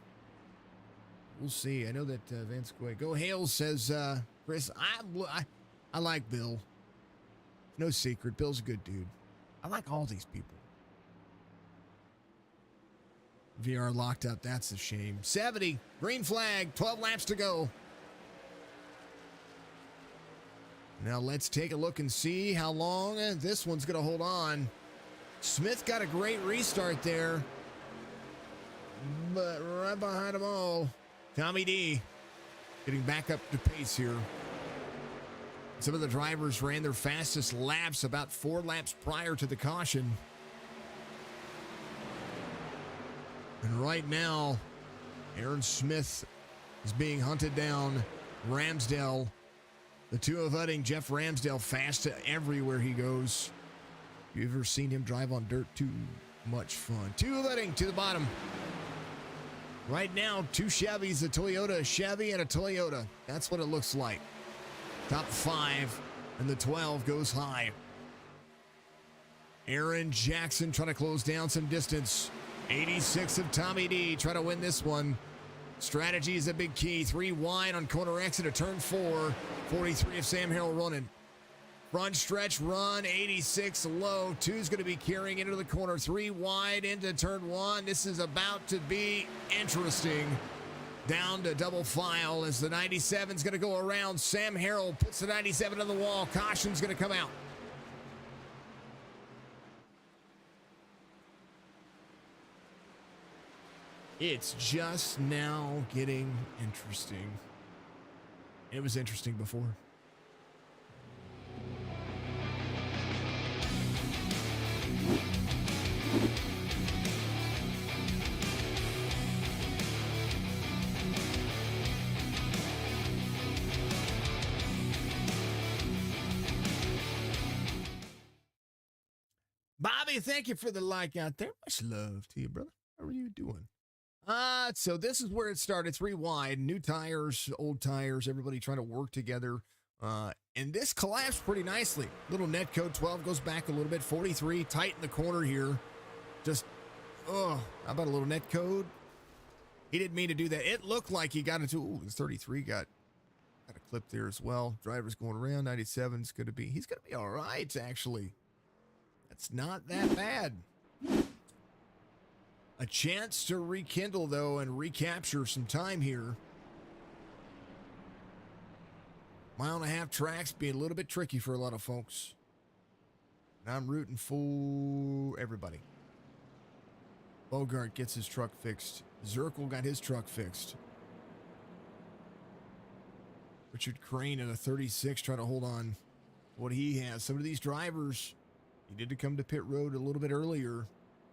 We'll see. I know that Vance Go Hales says, Chris, I like Bill. No secret. Bill's a good dude. I like all these people. VR locked up. That's a shame. 70. Green flag. 12 laps to go. Now let's take a look and see how long this one's going to hold on. Smith got a great restart there. But right behind them all, Tommy D getting back up to pace here. Some of the drivers ran their fastest laps about 4 laps prior to the caution. And right now, Aaron Smith is being hunted down. Ramsdale, the 2 of Udding, Jeff Ramsdale, fast everywhere he goes. You ever seen him drive on dirt? Too much fun. 2 of Udding to the bottom. Right now, 2 Chevys, a Toyota, a Chevy, and a Toyota. That's what it looks like. Top 5, and the 12 goes high. Aaron Jackson trying to close down some distance. 86 of Tommy D trying to win this one. Strategy is a big key. 3 wide on corner exit of turn 4. 43 of Sam Harrell running. Front stretch run, 86 low. 2's going to be carrying into the corner. 3 wide into turn 1. This is about to be interesting. down to double file as the 97's going to go around. Sam Harrell puts the 97 on the wall. Caution's going to come out. It's just now getting interesting. It was interesting before. Bobby, thank you for the like out there. Much love to you, brother. How are you doing? So this is where it started. It's rewind, new tires, old tires, everybody trying to work together. And this collapsed pretty nicely. Little net code 12 goes back a little bit. 43 tight in the corner here. Just, how about a little net code? He didn't mean to do that. It looked like he got into, his 33 got a clip there as well. Driver's going around. 97's going to be, he's going to be all right, actually. That's not that bad. A chance to rekindle, though, and recapture some time here. 1.5 tracks being a little bit tricky for a lot of folks. And I'm rooting for everybody. Burkhart gets his truck fixed. Zirkle got his truck fixed. Richard Crane in a 36 trying to hold on to what he has. Some of these drivers needed to come to pit road a little bit earlier.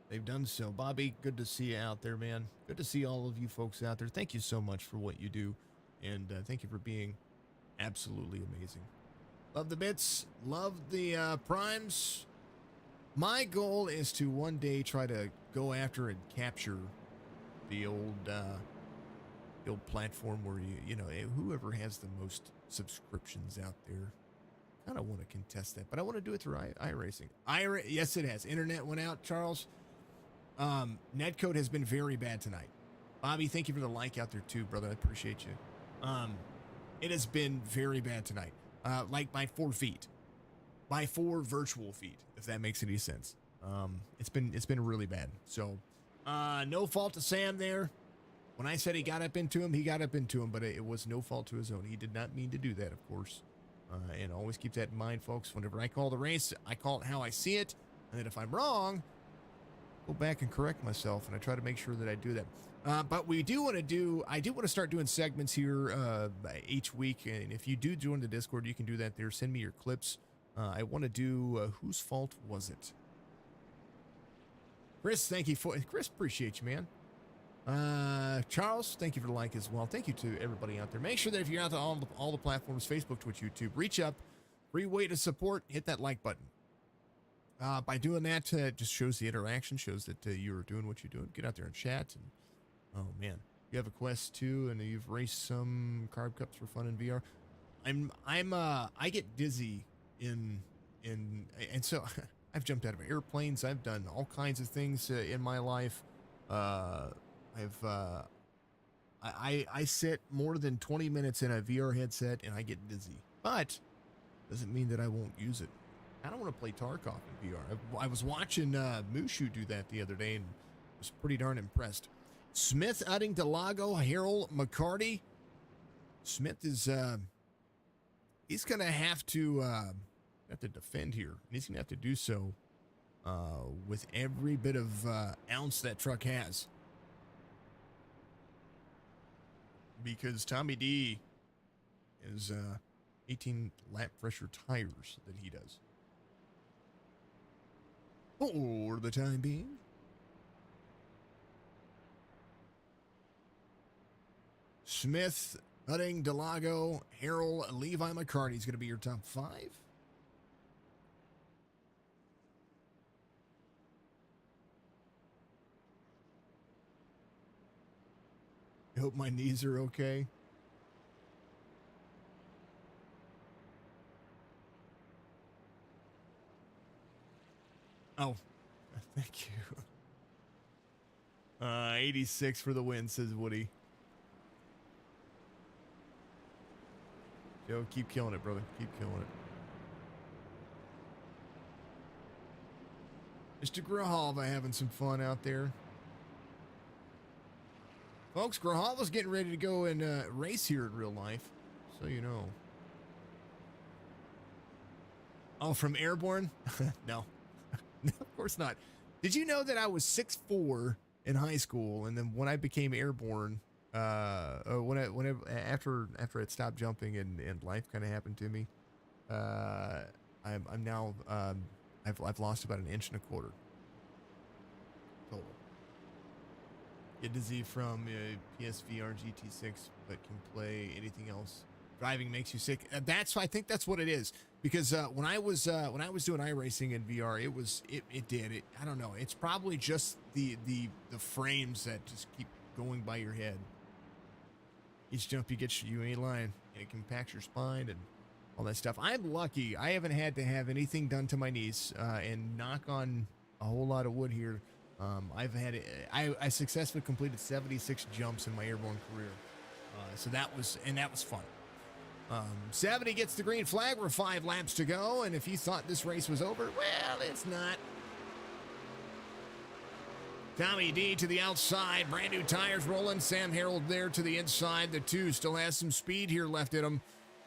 They've done so. Bobby, good to see you out there, man. Good to see all of you folks out there. Thank you so much for what you do. And thank you for being absolutely amazing. Love the bits. Love the primes. My goal is to one day try to go after and capture the old platform where you know, whoever has the most subscriptions out there. I don't want to contest that, but I want to do it through iRacing. Yes, it has. Internet went out, Charles. Netcode has been very bad tonight. Bobby, thank you for the like out there too, brother. I appreciate you. It has been very bad tonight. Like by 4 feet, by 4 virtual feet, if that makes any sense. It's been really bad. So, no fault to Sam there. When I said he got up into him, he got up into him, but it was no fault to his own. He did not mean to do that, of course. And always keep that in mind, folks. Whenever I call the race, I call it how I see it. And then if I'm wrong, go back and correct myself. And I try to make sure that I do that. But I do want to start doing segments here each week. And if you do join the Discord, you can do that there. Send me your clips. I want to do whose fault was it? Chris, thank you for Chris. Appreciate you, man. Charles, thank you for the like as well. Thank you to everybody out there. Make sure that if you're out on all the platforms, Facebook, Twitch, YouTube, reach up, free way to support, hit that like button. By doing that, it just shows the interaction, shows that you're doing what you're doing. Get out there and chat. And oh man, you have a quest too, and you've raced some carb cups for fun in VR. I get dizzy and so I've jumped out of airplanes. I've done all kinds of things in my life. I sit more than 20 minutes in a VR headset and I get dizzy, but doesn't mean that I won't use it. I don't want to play Tarkov in VR. I was watching Mushu do that the other day and was pretty darn impressed. Smith, Udding, Delago, Harold, McCarty. Smith is he's gonna have to defend here. He's gonna have to do so with every bit of ounce that truck has. Because Tommy D is 18 lap pressure tires that he does. For the time being. Smith, Udding, Delago, Harold, Levi McCarty is going to be your top 5. I hope my knees are okay. Oh, thank you. 86 for the win, says Woody. Joe, keep killing it, brother. Keep killing it. Mr. Grijalva having some fun out there. Folks, Grahava's getting ready to go and race here in real life, so you know. Oh, from Airborne? No. No, of course not. Did you know that I was 6'4" in high school, and then when I became Airborne, after it stopped jumping and life kind of happened to me, I'm now I've lost about 1.25 inches total. Get dizzy from PSVR GT6, but can play anything else. Driving makes you sick. I think that's what it is. Because when I was doing iRacing in VR, it did. I don't know. It's probably just the frames that just keep going by your head. Each jump you get, you ain't lying. It compacts your spine and all that stuff. I'm lucky. I haven't had to have anything done to my knees. And knock on a whole lot of wood here. I successfully completed 76 jumps in my airborne career. So that was fun. 70 gets the green flag. We're 5 laps to go. And if you thought this race was over, well, it's not. Tommy D to the outside. Brand new tires rolling. Sam Harold there to the inside. The 2 still has some speed here left in them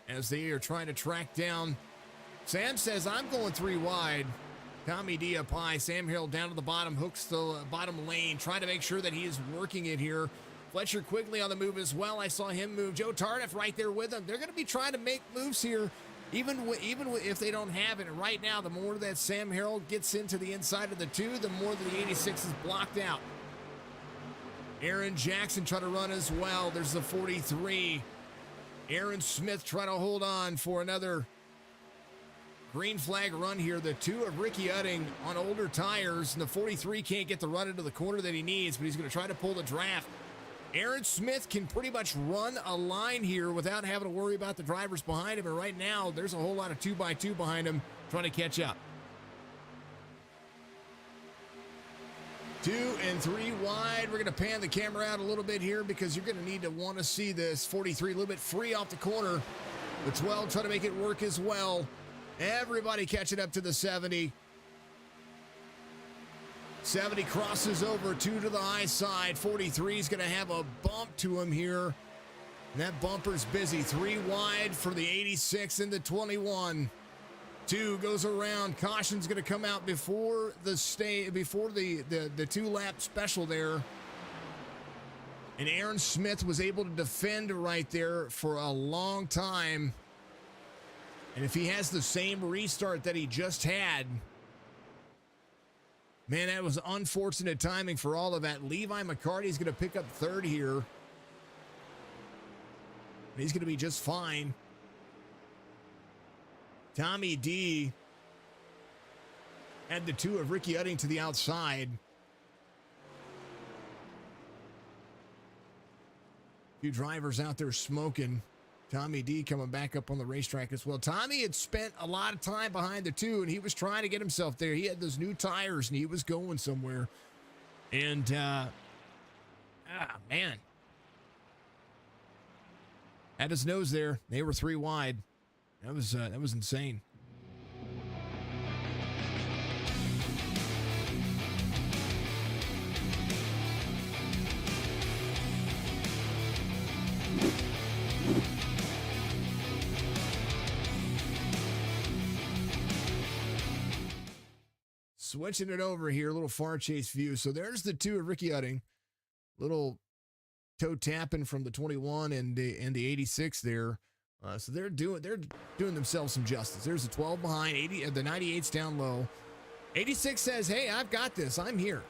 as they are trying to track down. Sam says, I'm going 3 wide. Tommy D up high. Sam Harold down to the bottom. Hooks the bottom lane. Trying to make sure that he is working it here. Fletcher Quigley on the move as well. I saw him move. Joe Tardif right there with him. They're going to be trying to make moves here, even if they don't have it. And right now, the more that Sam Harold gets into the inside of the 2, the more the 86 is blocked out. Aaron Jackson trying to run as well. There's the 43. Aaron Smith trying to hold on for another green flag run here. The 2 of Ricky Utting on older tires. And the 43 can't get the run into the corner that he needs, but he's going to try to pull the draft. Aaron Smith can pretty much run a line here without having to worry about the drivers behind him. And right now, there's a whole lot of 2x2 behind him trying to catch up. 2 and 3 wide. We're going to pan the camera out a little bit here because you're going to want to see this. 43 a little bit free off the corner. The 12 trying to make it work as well. Everybody catching up to the 70. 70 crosses over, 2 to the high side. 43 is going to have a bump to him here. And that bumper's busy. 3 wide for the 86 and the 21. 2 goes around. Caution's going to come out before the 2-lap special there. And Aaron Smith was able to defend right there for a long time. And if he has the same restart that he just had, man, that was unfortunate timing for all of that. Levi McCarty's going to pick up 3rd here. And he's going to be just fine. Tommy D had the 2 of Ricky Utting to the outside. A few drivers out there smoking. Tommy D coming back up on the racetrack as well. Tommy had spent a lot of time behind the 2, and he was trying to get himself there. He had those new tires, and he was going somewhere. And, man. Had his nose there. They were 3 wide. That was insane. Switching it over here, a little far chase view. So there's the 2 of Ricky Utting. Little toe tapping from the 21 and the 86 there. So they're doing themselves some justice. There's a 12 behind, 80. The 98's down low. 86 says, "Hey, I've got this. I'm here."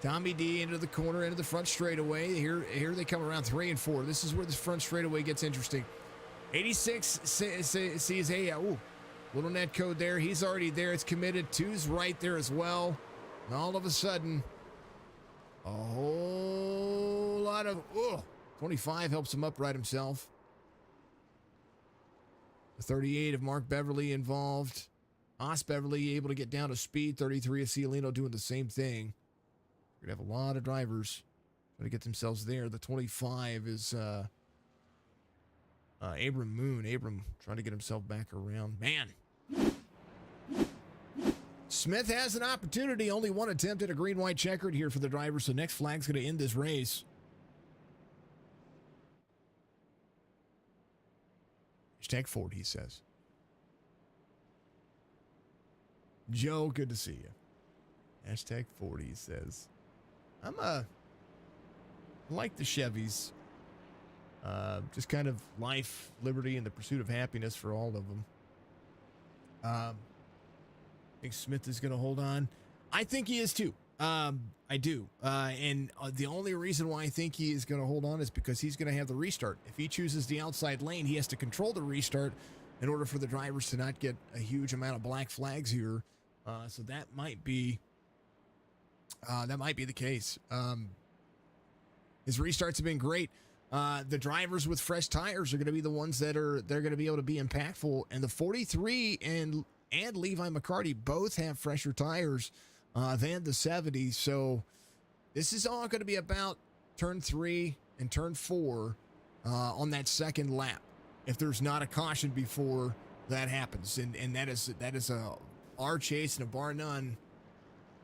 Tommy D into the corner, into the front straightaway. Here they come around 3 and 4. This is where the front straightaway gets interesting. 86 sees, hey, little net code there. He's already there. It's committed. 2's right there as well. And all of a sudden, a whole lot of, 25 helps him upright himself. The 38 of Mark Beverly involved. Os Beverly able to get down to speed. 33 of Cialino doing the same thing. We're going to have a lot of drivers trying to get themselves there. The 25 is Abram Moon. Abram trying to get himself back around. Man. Smith has an opportunity. Only one attempt at a green-white checkered here for the driver, so next flag's going to end this race. Hashtag 40, he says. Joe, good to see you. Hashtag 40 says, I like the Chevys. Just kind of life, liberty, and the pursuit of happiness for all of them. I think Smith is going to hold on. I think he is too. I do. And the only reason why I think he is going to hold on is because he's going to have the restart. If he chooses the outside lane, he has to control the restart in order for the drivers to not get a huge amount of black flags here. So that might be the case. His restarts have been great. The drivers with fresh tires are going to be the ones they're going to be able to be impactful. And the 43 and Levi McCarty both have fresher tires than the 70. So this is all going to be about turn 3 and turn 4 on that second lap. If there's not a caution before that happens, and that is a our chase and a bar none.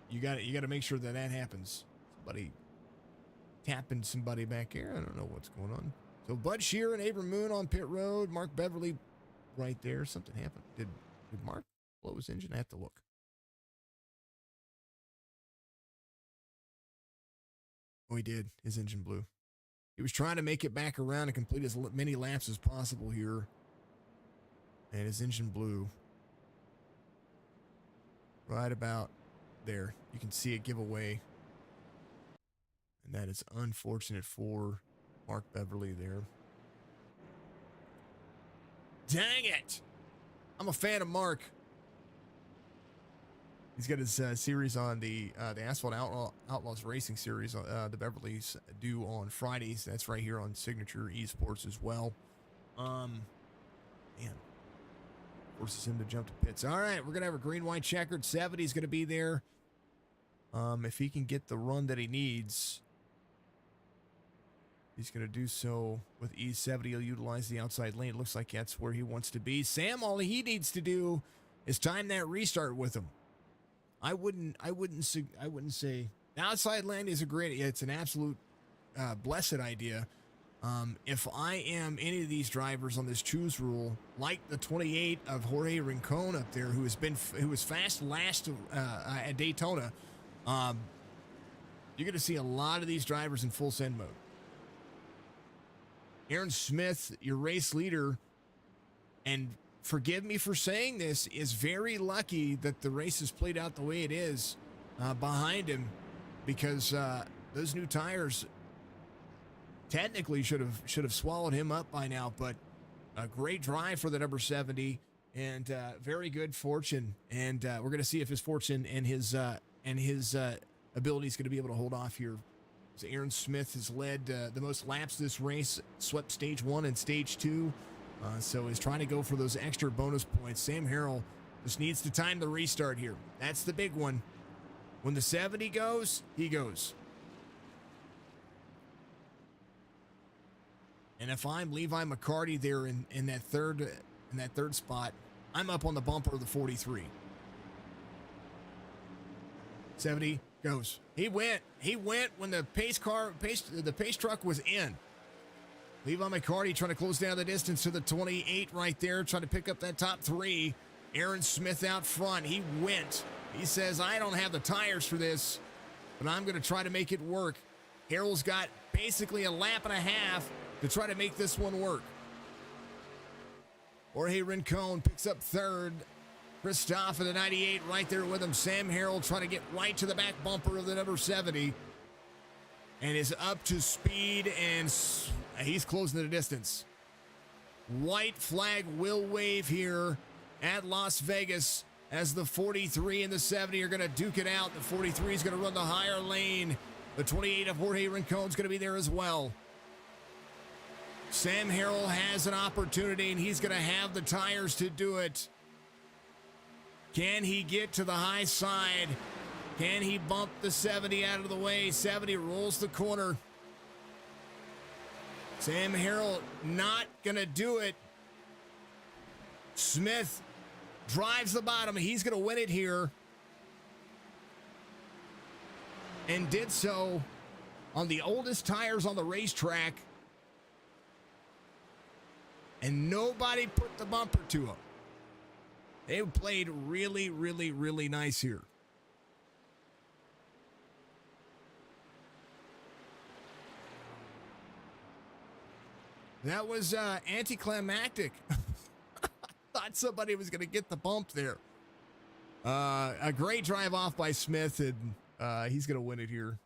You got to make sure that happens. Somebody tapping somebody back here. I don't know what's going on. So Bud Shear and Abram Moon on pit road. Mark Beverly right there. Something happened. Did Mark blow his engine? I have to look. Oh, he did. His engine blew. He was trying to make it back around and complete as many laps as possible here. And his engine blew. Right about there. You can see it give away. And that is unfortunate for Mark Beverly there. Dang it! I'm a fan of Mark. He's got his series on the Asphalt Outlaws Racing series. The Beverlys do on Fridays. That's right here on Signature Esports as well. Man. Forces him to jump to pits. All right, we're going to have a green-white checkered. 70's going to be there. If he can get the run that he needs, he's going to do so with ease. 70 will utilize the outside lane. It looks like that's where he wants to be. Sam, all he needs to do is time that restart with him. I wouldn't say the outside lane is it's an absolute blessed idea. If I am any of these drivers on this choose rule, like the 28 of Jorge Rincon up there, who was fast last at Daytona, you're going to see a lot of these drivers in full send mode. Aaron Smith, your race leader, and forgive me for saying this, is very lucky that the race has played out the way it is behind him, because those new tires technically should have swallowed him up by now. But a great drive for the number 70, and very good fortune. And we're going to see if his fortune and his ability is going to be able to hold off here. So Aaron Smith has led the most laps this race, swept stage 1 and stage 2. So he's trying to go for those extra bonus points. Sam Harrell just needs to time the restart here. That's the big one. When the 70 goes, he goes. And if I'm Levi McCarty there in that third spot, I'm up on the bumper of the 43. 70 goes. He went when the pace truck was in. Levi McCarty trying to close down the distance to the 28 right there, trying to pick up that top 3. Aaron Smith out front. He went. He says, I don't have the tires for this, but I'm going to try to make it work. Harrell's got basically a lap and a half to try to make this one work. Jorge Rincon picks up third. Christoph in the 98 right there with him. Sam Harrell trying to get right to the back bumper of the number 70. And is up to speed, and he's closing the distance. White flag will wave here at Las Vegas as the 43 and the 70 are going to duke it out. The 43 is going to run the higher lane. The 28 of Jorge Rincon is going to be there as well. Sam Harrell has an opportunity, and he's going to have the tires to do it. Can he get to the high side? Can he bump the 70 out of the way? 70 rolls the corner. Sam Harrell not going to do it. Smith drives the bottom. He's going to win it here. and did so on the oldest tires on the racetrack, and nobody put the bumper to him. They played really, really, really nice here. That was anticlimactic. Thought somebody was going to get the bump there. A great drive off by Smith, and he's going to win it here.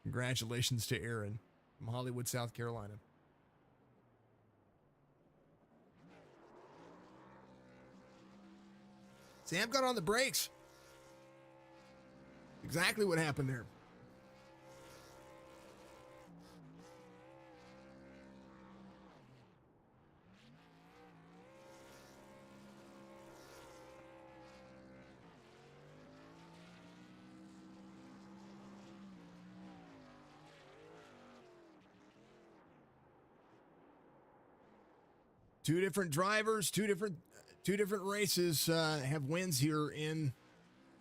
Congratulations to Aaron from Hollywood, South Carolina. Sam got on the brakes. Exactly what happened there. Two different drivers, two different races have wins here in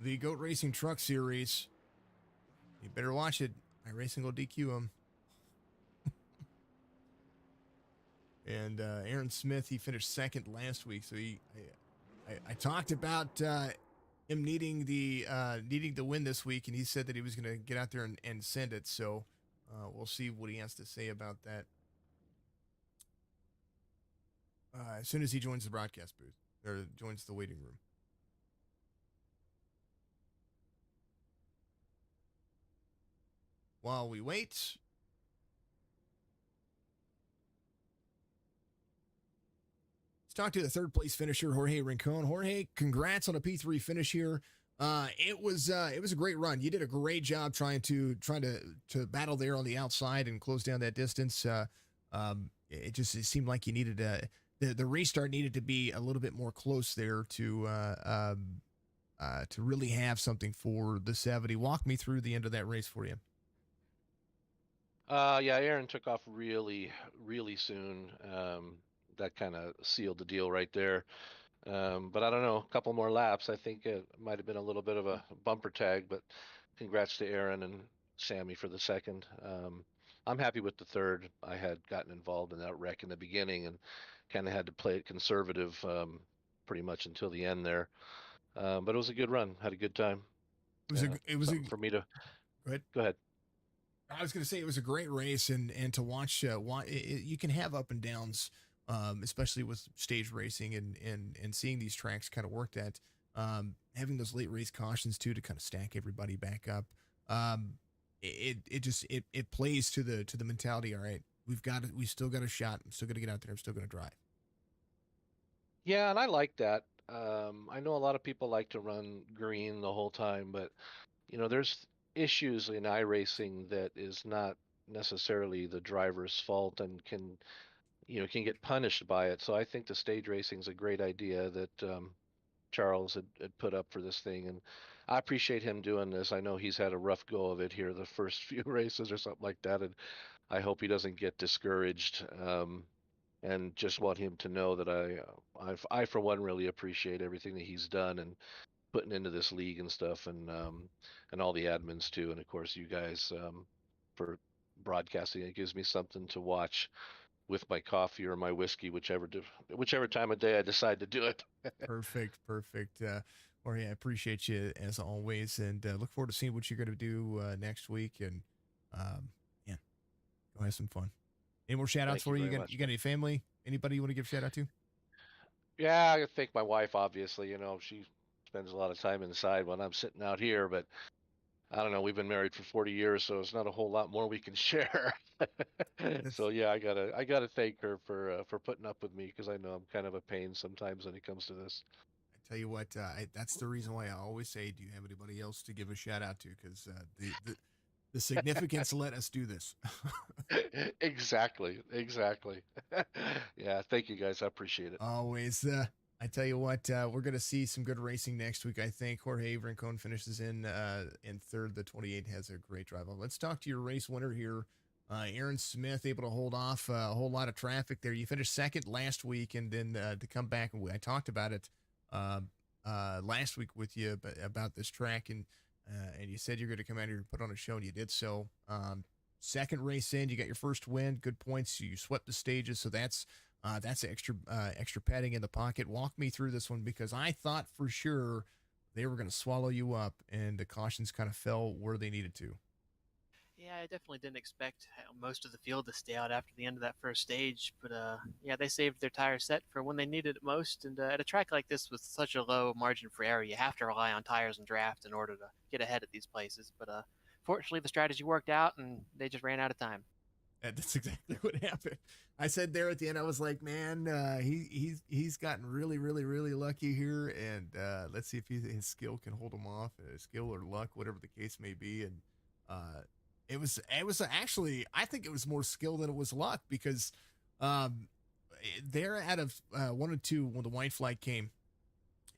the GOAT Racing Truck Series. You better watch it. iRacing will DQ him. And Aaron Smith, he finished second last week, so I talked about him needing the win this week, and he said that he was going to get out there and send it. So we'll see what he has to say about that. As soon as he joins the broadcast booth, or joins the waiting room. While we wait, let's talk to the third place finisher, Jorge Rincon. Jorge, congrats on a P3 finish here. It was a great run. You did a great job trying to battle there on the outside and close down that distance. It seemed like you needed the restart needed to be a little bit more close there to really have something for the 70. Walk me through the end of that race for you. Yeah, Aaron took off really, really soon. That kind of sealed the deal right there. But I don't know, a couple more laps. I think it might have been a little bit of a bumper tag, but congrats to Aaron and Sammy for the second. I'm happy with the third. I had gotten involved in that wreck in the beginning and kind of had to play it conservative pretty much until the end there. But it was a good run. Had a good time. It was for me to go ahead. Go ahead. I was going to say it was a great race, and to watch. You can have up and downs, especially with stage racing and seeing these tracks kind of worked at. Having those late race cautions too to kind of stack everybody back up. It plays to the mentality. All right, we still got a shot. I'm still going to get out there. I'm still going to drive. Yeah, and I like that. I know a lot of people like to run green the whole time, but there's issues in iRacing that is not necessarily the driver's fault and can get punished by it. So I think the stage racing is a great idea that Charles had put up for this thing, and I appreciate him doing this. I know he's had a rough go of it here the first few races or something like that, and I hope he doesn't get discouraged. And just want him to know that I for one really appreciate everything that he's done and putting into this league and stuff, and all the admins too, and of course you guys for broadcasting. It gives me something to watch with my coffee or my whiskey, whichever time of day I decide to do it. Perfect. Jorge, I appreciate you as always, and look forward to seeing what you're going to do next week. And yeah, go have some fun. Any more shout outs for you? You got any family? Anybody you want to give a shout out to? Yeah, I thank my wife, obviously. She spends a lot of time inside when I'm sitting out here, but I don't know. We've been married for 40 years, so it's not a whole lot more we can share. So yeah, I gotta thank her for putting up with me, because I know I'm kind of a pain sometimes when it comes to this. I tell you what, that's the reason why I always say, do you have anybody else to give a shout out to? Because the significance let us do this. Exactly. Yeah, thank you guys. I appreciate it. Always. I tell you what, we're going to see some good racing next week. I think Jorge Rincon finishes in third. The 28 has a great drive. Let's talk to your race winner here. Aaron Smith, able to hold off a whole lot of traffic there. You finished second last week, and then to come back, and I talked about it last week with you about this track, and and you said you're going to come out here and put on a show, and you did so. Second race in, you got your first win, good points. You swept the stages, so that's extra padding in the pocket. Walk me through this one because I thought for sure they were going to swallow you up, and the cautions kind of fell where they needed to. Yeah, I definitely didn't expect most of the field to stay out after the end of that first stage, but yeah, they saved their tire set for when they needed it most. And at a track like this with such a low margin for error, you have to rely on tires and draft in order to get ahead at these places. But fortunately, the strategy worked out, and they just ran out of time. That's exactly what happened. I said there at the end, I was like, man, he's gotten really, really, really lucky here, and let's see if his skill can hold him off, skill or luck, whatever the case may be. And it was actually, I think it was more skill than it was luck because there out of 1 and 2 when the white flag came,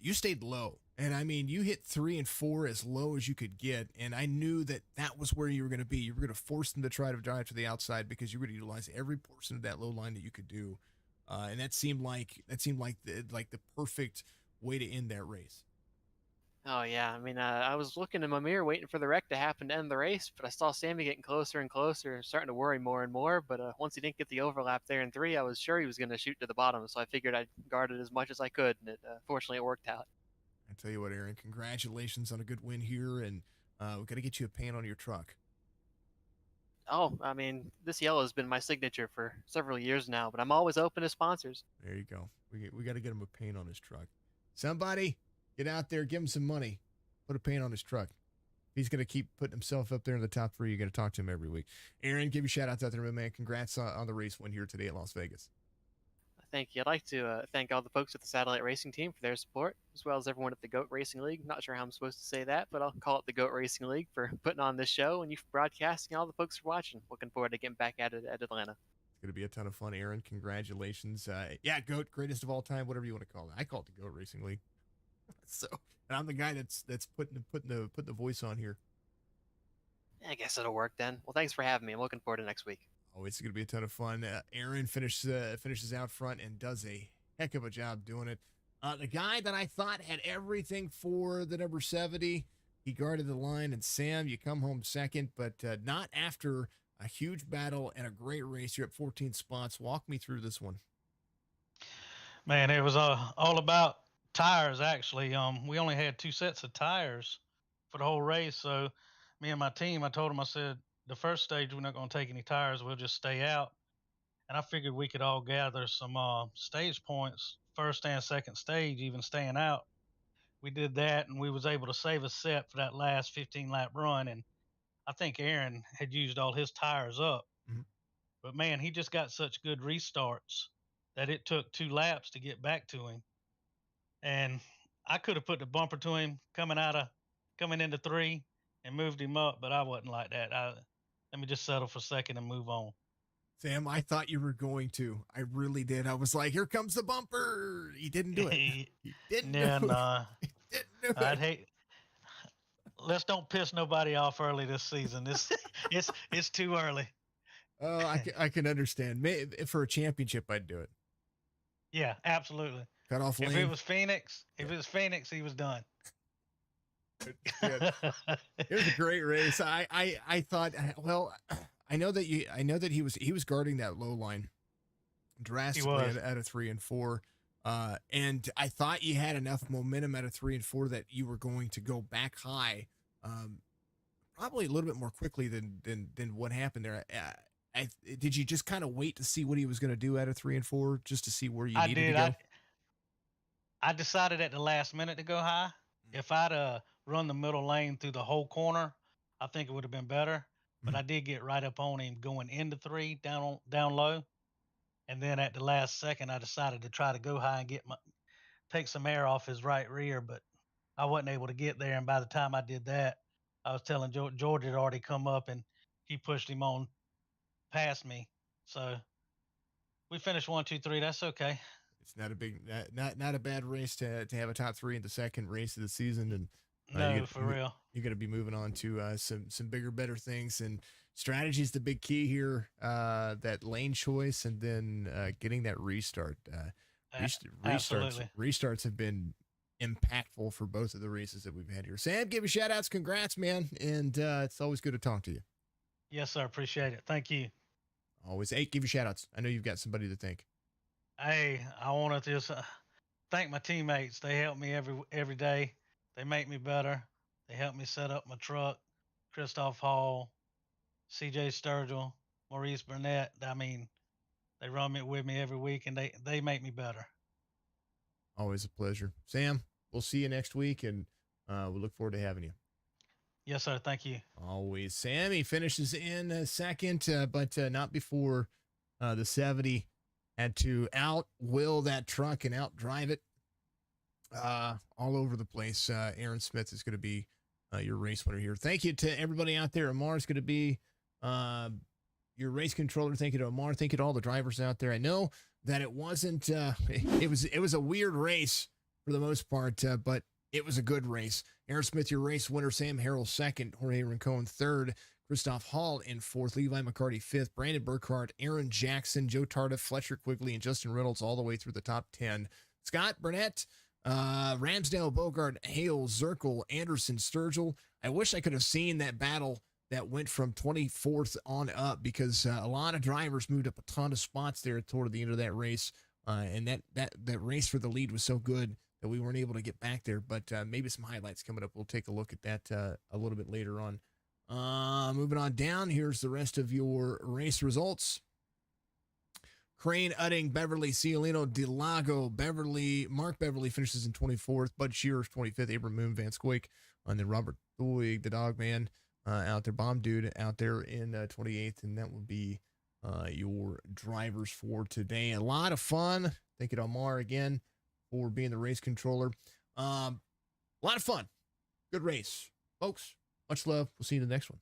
you stayed low. And I mean, you hit 3 and 4 as low as you could get. And I knew that was where you were going to be. You were going to force them to try to drive to the outside because you were going to utilize every portion of that low line that you could do. And that seemed like the perfect way to end that race. Oh yeah, I mean, I was looking in my mirror waiting for the wreck to happen to end the race, but I saw Sammy getting closer and closer, starting to worry more and more. But once he didn't get the overlap there in 3, I was sure he was going to shoot to the bottom, so I figured I'd guard it as much as I could, and fortunately it worked out. I tell you what, Aaron, congratulations on a good win here, and we got to get you a paint on your truck. Oh, I mean, this yellow has been my signature for several years now, but I'm always open to sponsors. There you go. We got to get him a paint on his truck. Somebody get out there, give him some money, put a paint on his truck. He's going to keep putting himself up there in the top 3. You're going to talk to him every week. Aaron, give you shout outs out there, my man. Congrats on the race win here today at Las Vegas. Thank you. I'd like to thank all the folks at the Satellite Racing team for their support, as well as everyone at the G.O.A.T Racing League. Not sure how I'm supposed to say that, but I'll call it the G.O.A.T Racing League for putting on this show, and you for broadcasting, all the folks for watching. Looking forward to getting back at it at Atlanta. It's going to be a ton of fun, Aaron. Congratulations. Yeah, GOAT, greatest of all time, whatever you want to call it. I call it the G.O.A.T Racing League. So, and I'm the guy that's putting the voice on here. I guess it'll work then. Well, thanks for having me. I'm looking forward to next week. Oh, it's going to be a ton of fun. Aaron finishes out front and does a heck of a job doing it. The guy that I thought had everything for the number 70, he guarded the line. And Sam, you come home second, but not after a huge battle and a great race. You're at 14 spots. Walk me through this one. Man, it was all about tires, actually. We only had 2 sets of tires for the whole race. So me and my team, I told them, I said, the first stage, we're not going to take any tires. We'll just stay out. And I figured we could all gather some stage points, first and second stage, even staying out. We did that, and we was able to save a set for that last 15-lap run. And I think Aaron had used all his tires up. Mm-hmm. But, man, he just got such good restarts that it took 2 laps to get back to him. And I could have put the bumper to him coming into 3 and moved him up, but I wasn't like that. Let me just settle for second and move on. Sam, I thought you were going to. I really did. I was like, here comes the bumper. He didn't do it. He didn't do it. He didn't do it. I'd hate. Let's don't piss nobody off early this season. It's too early. Oh, I can understand. For a championship, I'd do it. Yeah, absolutely. Cut off lane. If it was Phoenix, he was done. It was a great race. I thought, well, I know that he was guarding that low line drastically out of 3 and 4. And I thought you had enough momentum out of 3 and 4 that you were going to go back high, probably a little bit more quickly than what happened there. Did you just kind of wait to see what he was going to do out of 3 and 4 just to see where you needed to go? I decided at the last minute to go high. If I'd run the middle lane through the whole corner, I think it would have been better. But I did get right up on him going into 3 down low. And then at the last second, I decided to try to go high and take some air off his right rear, but I wasn't able to get there. And by the time I did that, I was telling George had already come up and he pushed him on past me. So we finished 1, 2, 3. That's okay. It's not a bad race to have a top 3 in the second race of the season. And no, for real. You're going to be moving on to some bigger, better things. And strategy is the big key here. That lane choice and then getting that restart. Restarts have been impactful for both of the races that we've had here. Sam, give you shout outs. Congrats, man. And it's always good to talk to you. Yes, sir. Appreciate it. Thank you. Always. Hey, give you shout outs. I know you've got somebody to thank. Hey, I want to just thank my teammates. They help me every day. They make me better. They help me set up my truck. Christoph Hall, CJ Sturgill, Maurice Burnett. I mean, they run it with me every week, and they make me better. Always a pleasure. Sam, we'll see you next week, and we look forward to having you. Yes, sir. Thank you. Always. Sammy finishes in second, but not before the 70 had to out-will that truck and out-drive it all over the place. Aaron Smith is going to be your race winner here. Thank you to everybody out there. Amar's going to be your race controller. Thank you to Amar. Thank you to all the drivers out there. I know that it wasn't, it was a weird race for the most part, but it was a good race. Aaron Smith, your race winner. Sam Harrell, second. Jorge Rincon, third. Christoph Hall in fourth. Levi McCarty, fifth. Brandon Burkhart, Aaron Jackson, Joe Tardif, Fletcher Quigley, and Justin Reynolds all the way through the top 10. Scott Burnett, Ramsdale, Bogart, Hale, Zirkle, Anderson, Sturgill. I wish I could have seen that battle that went from 24th on up, because a lot of drivers moved up a ton of spots there toward the end of that race. And that race for the lead was so good that we weren't able to get back there, but maybe some highlights coming up. We'll take a look at that a little bit later on. Moving on down, here's the rest of your race results. Crane, Udding, Beverly, Ciolino, DeLago, Mark Beverly finishes in 24th, Bud Shearer's 25th, Abram Moon, Van Squake, and then Robert Thoig, the dog man, out there, Bomb Dude out there in 28th, and that will be your drivers for today. A lot of fun. Thank you to Omar again for being the race controller. A lot of fun. Good race. Folks, much love. We'll see you in the next one.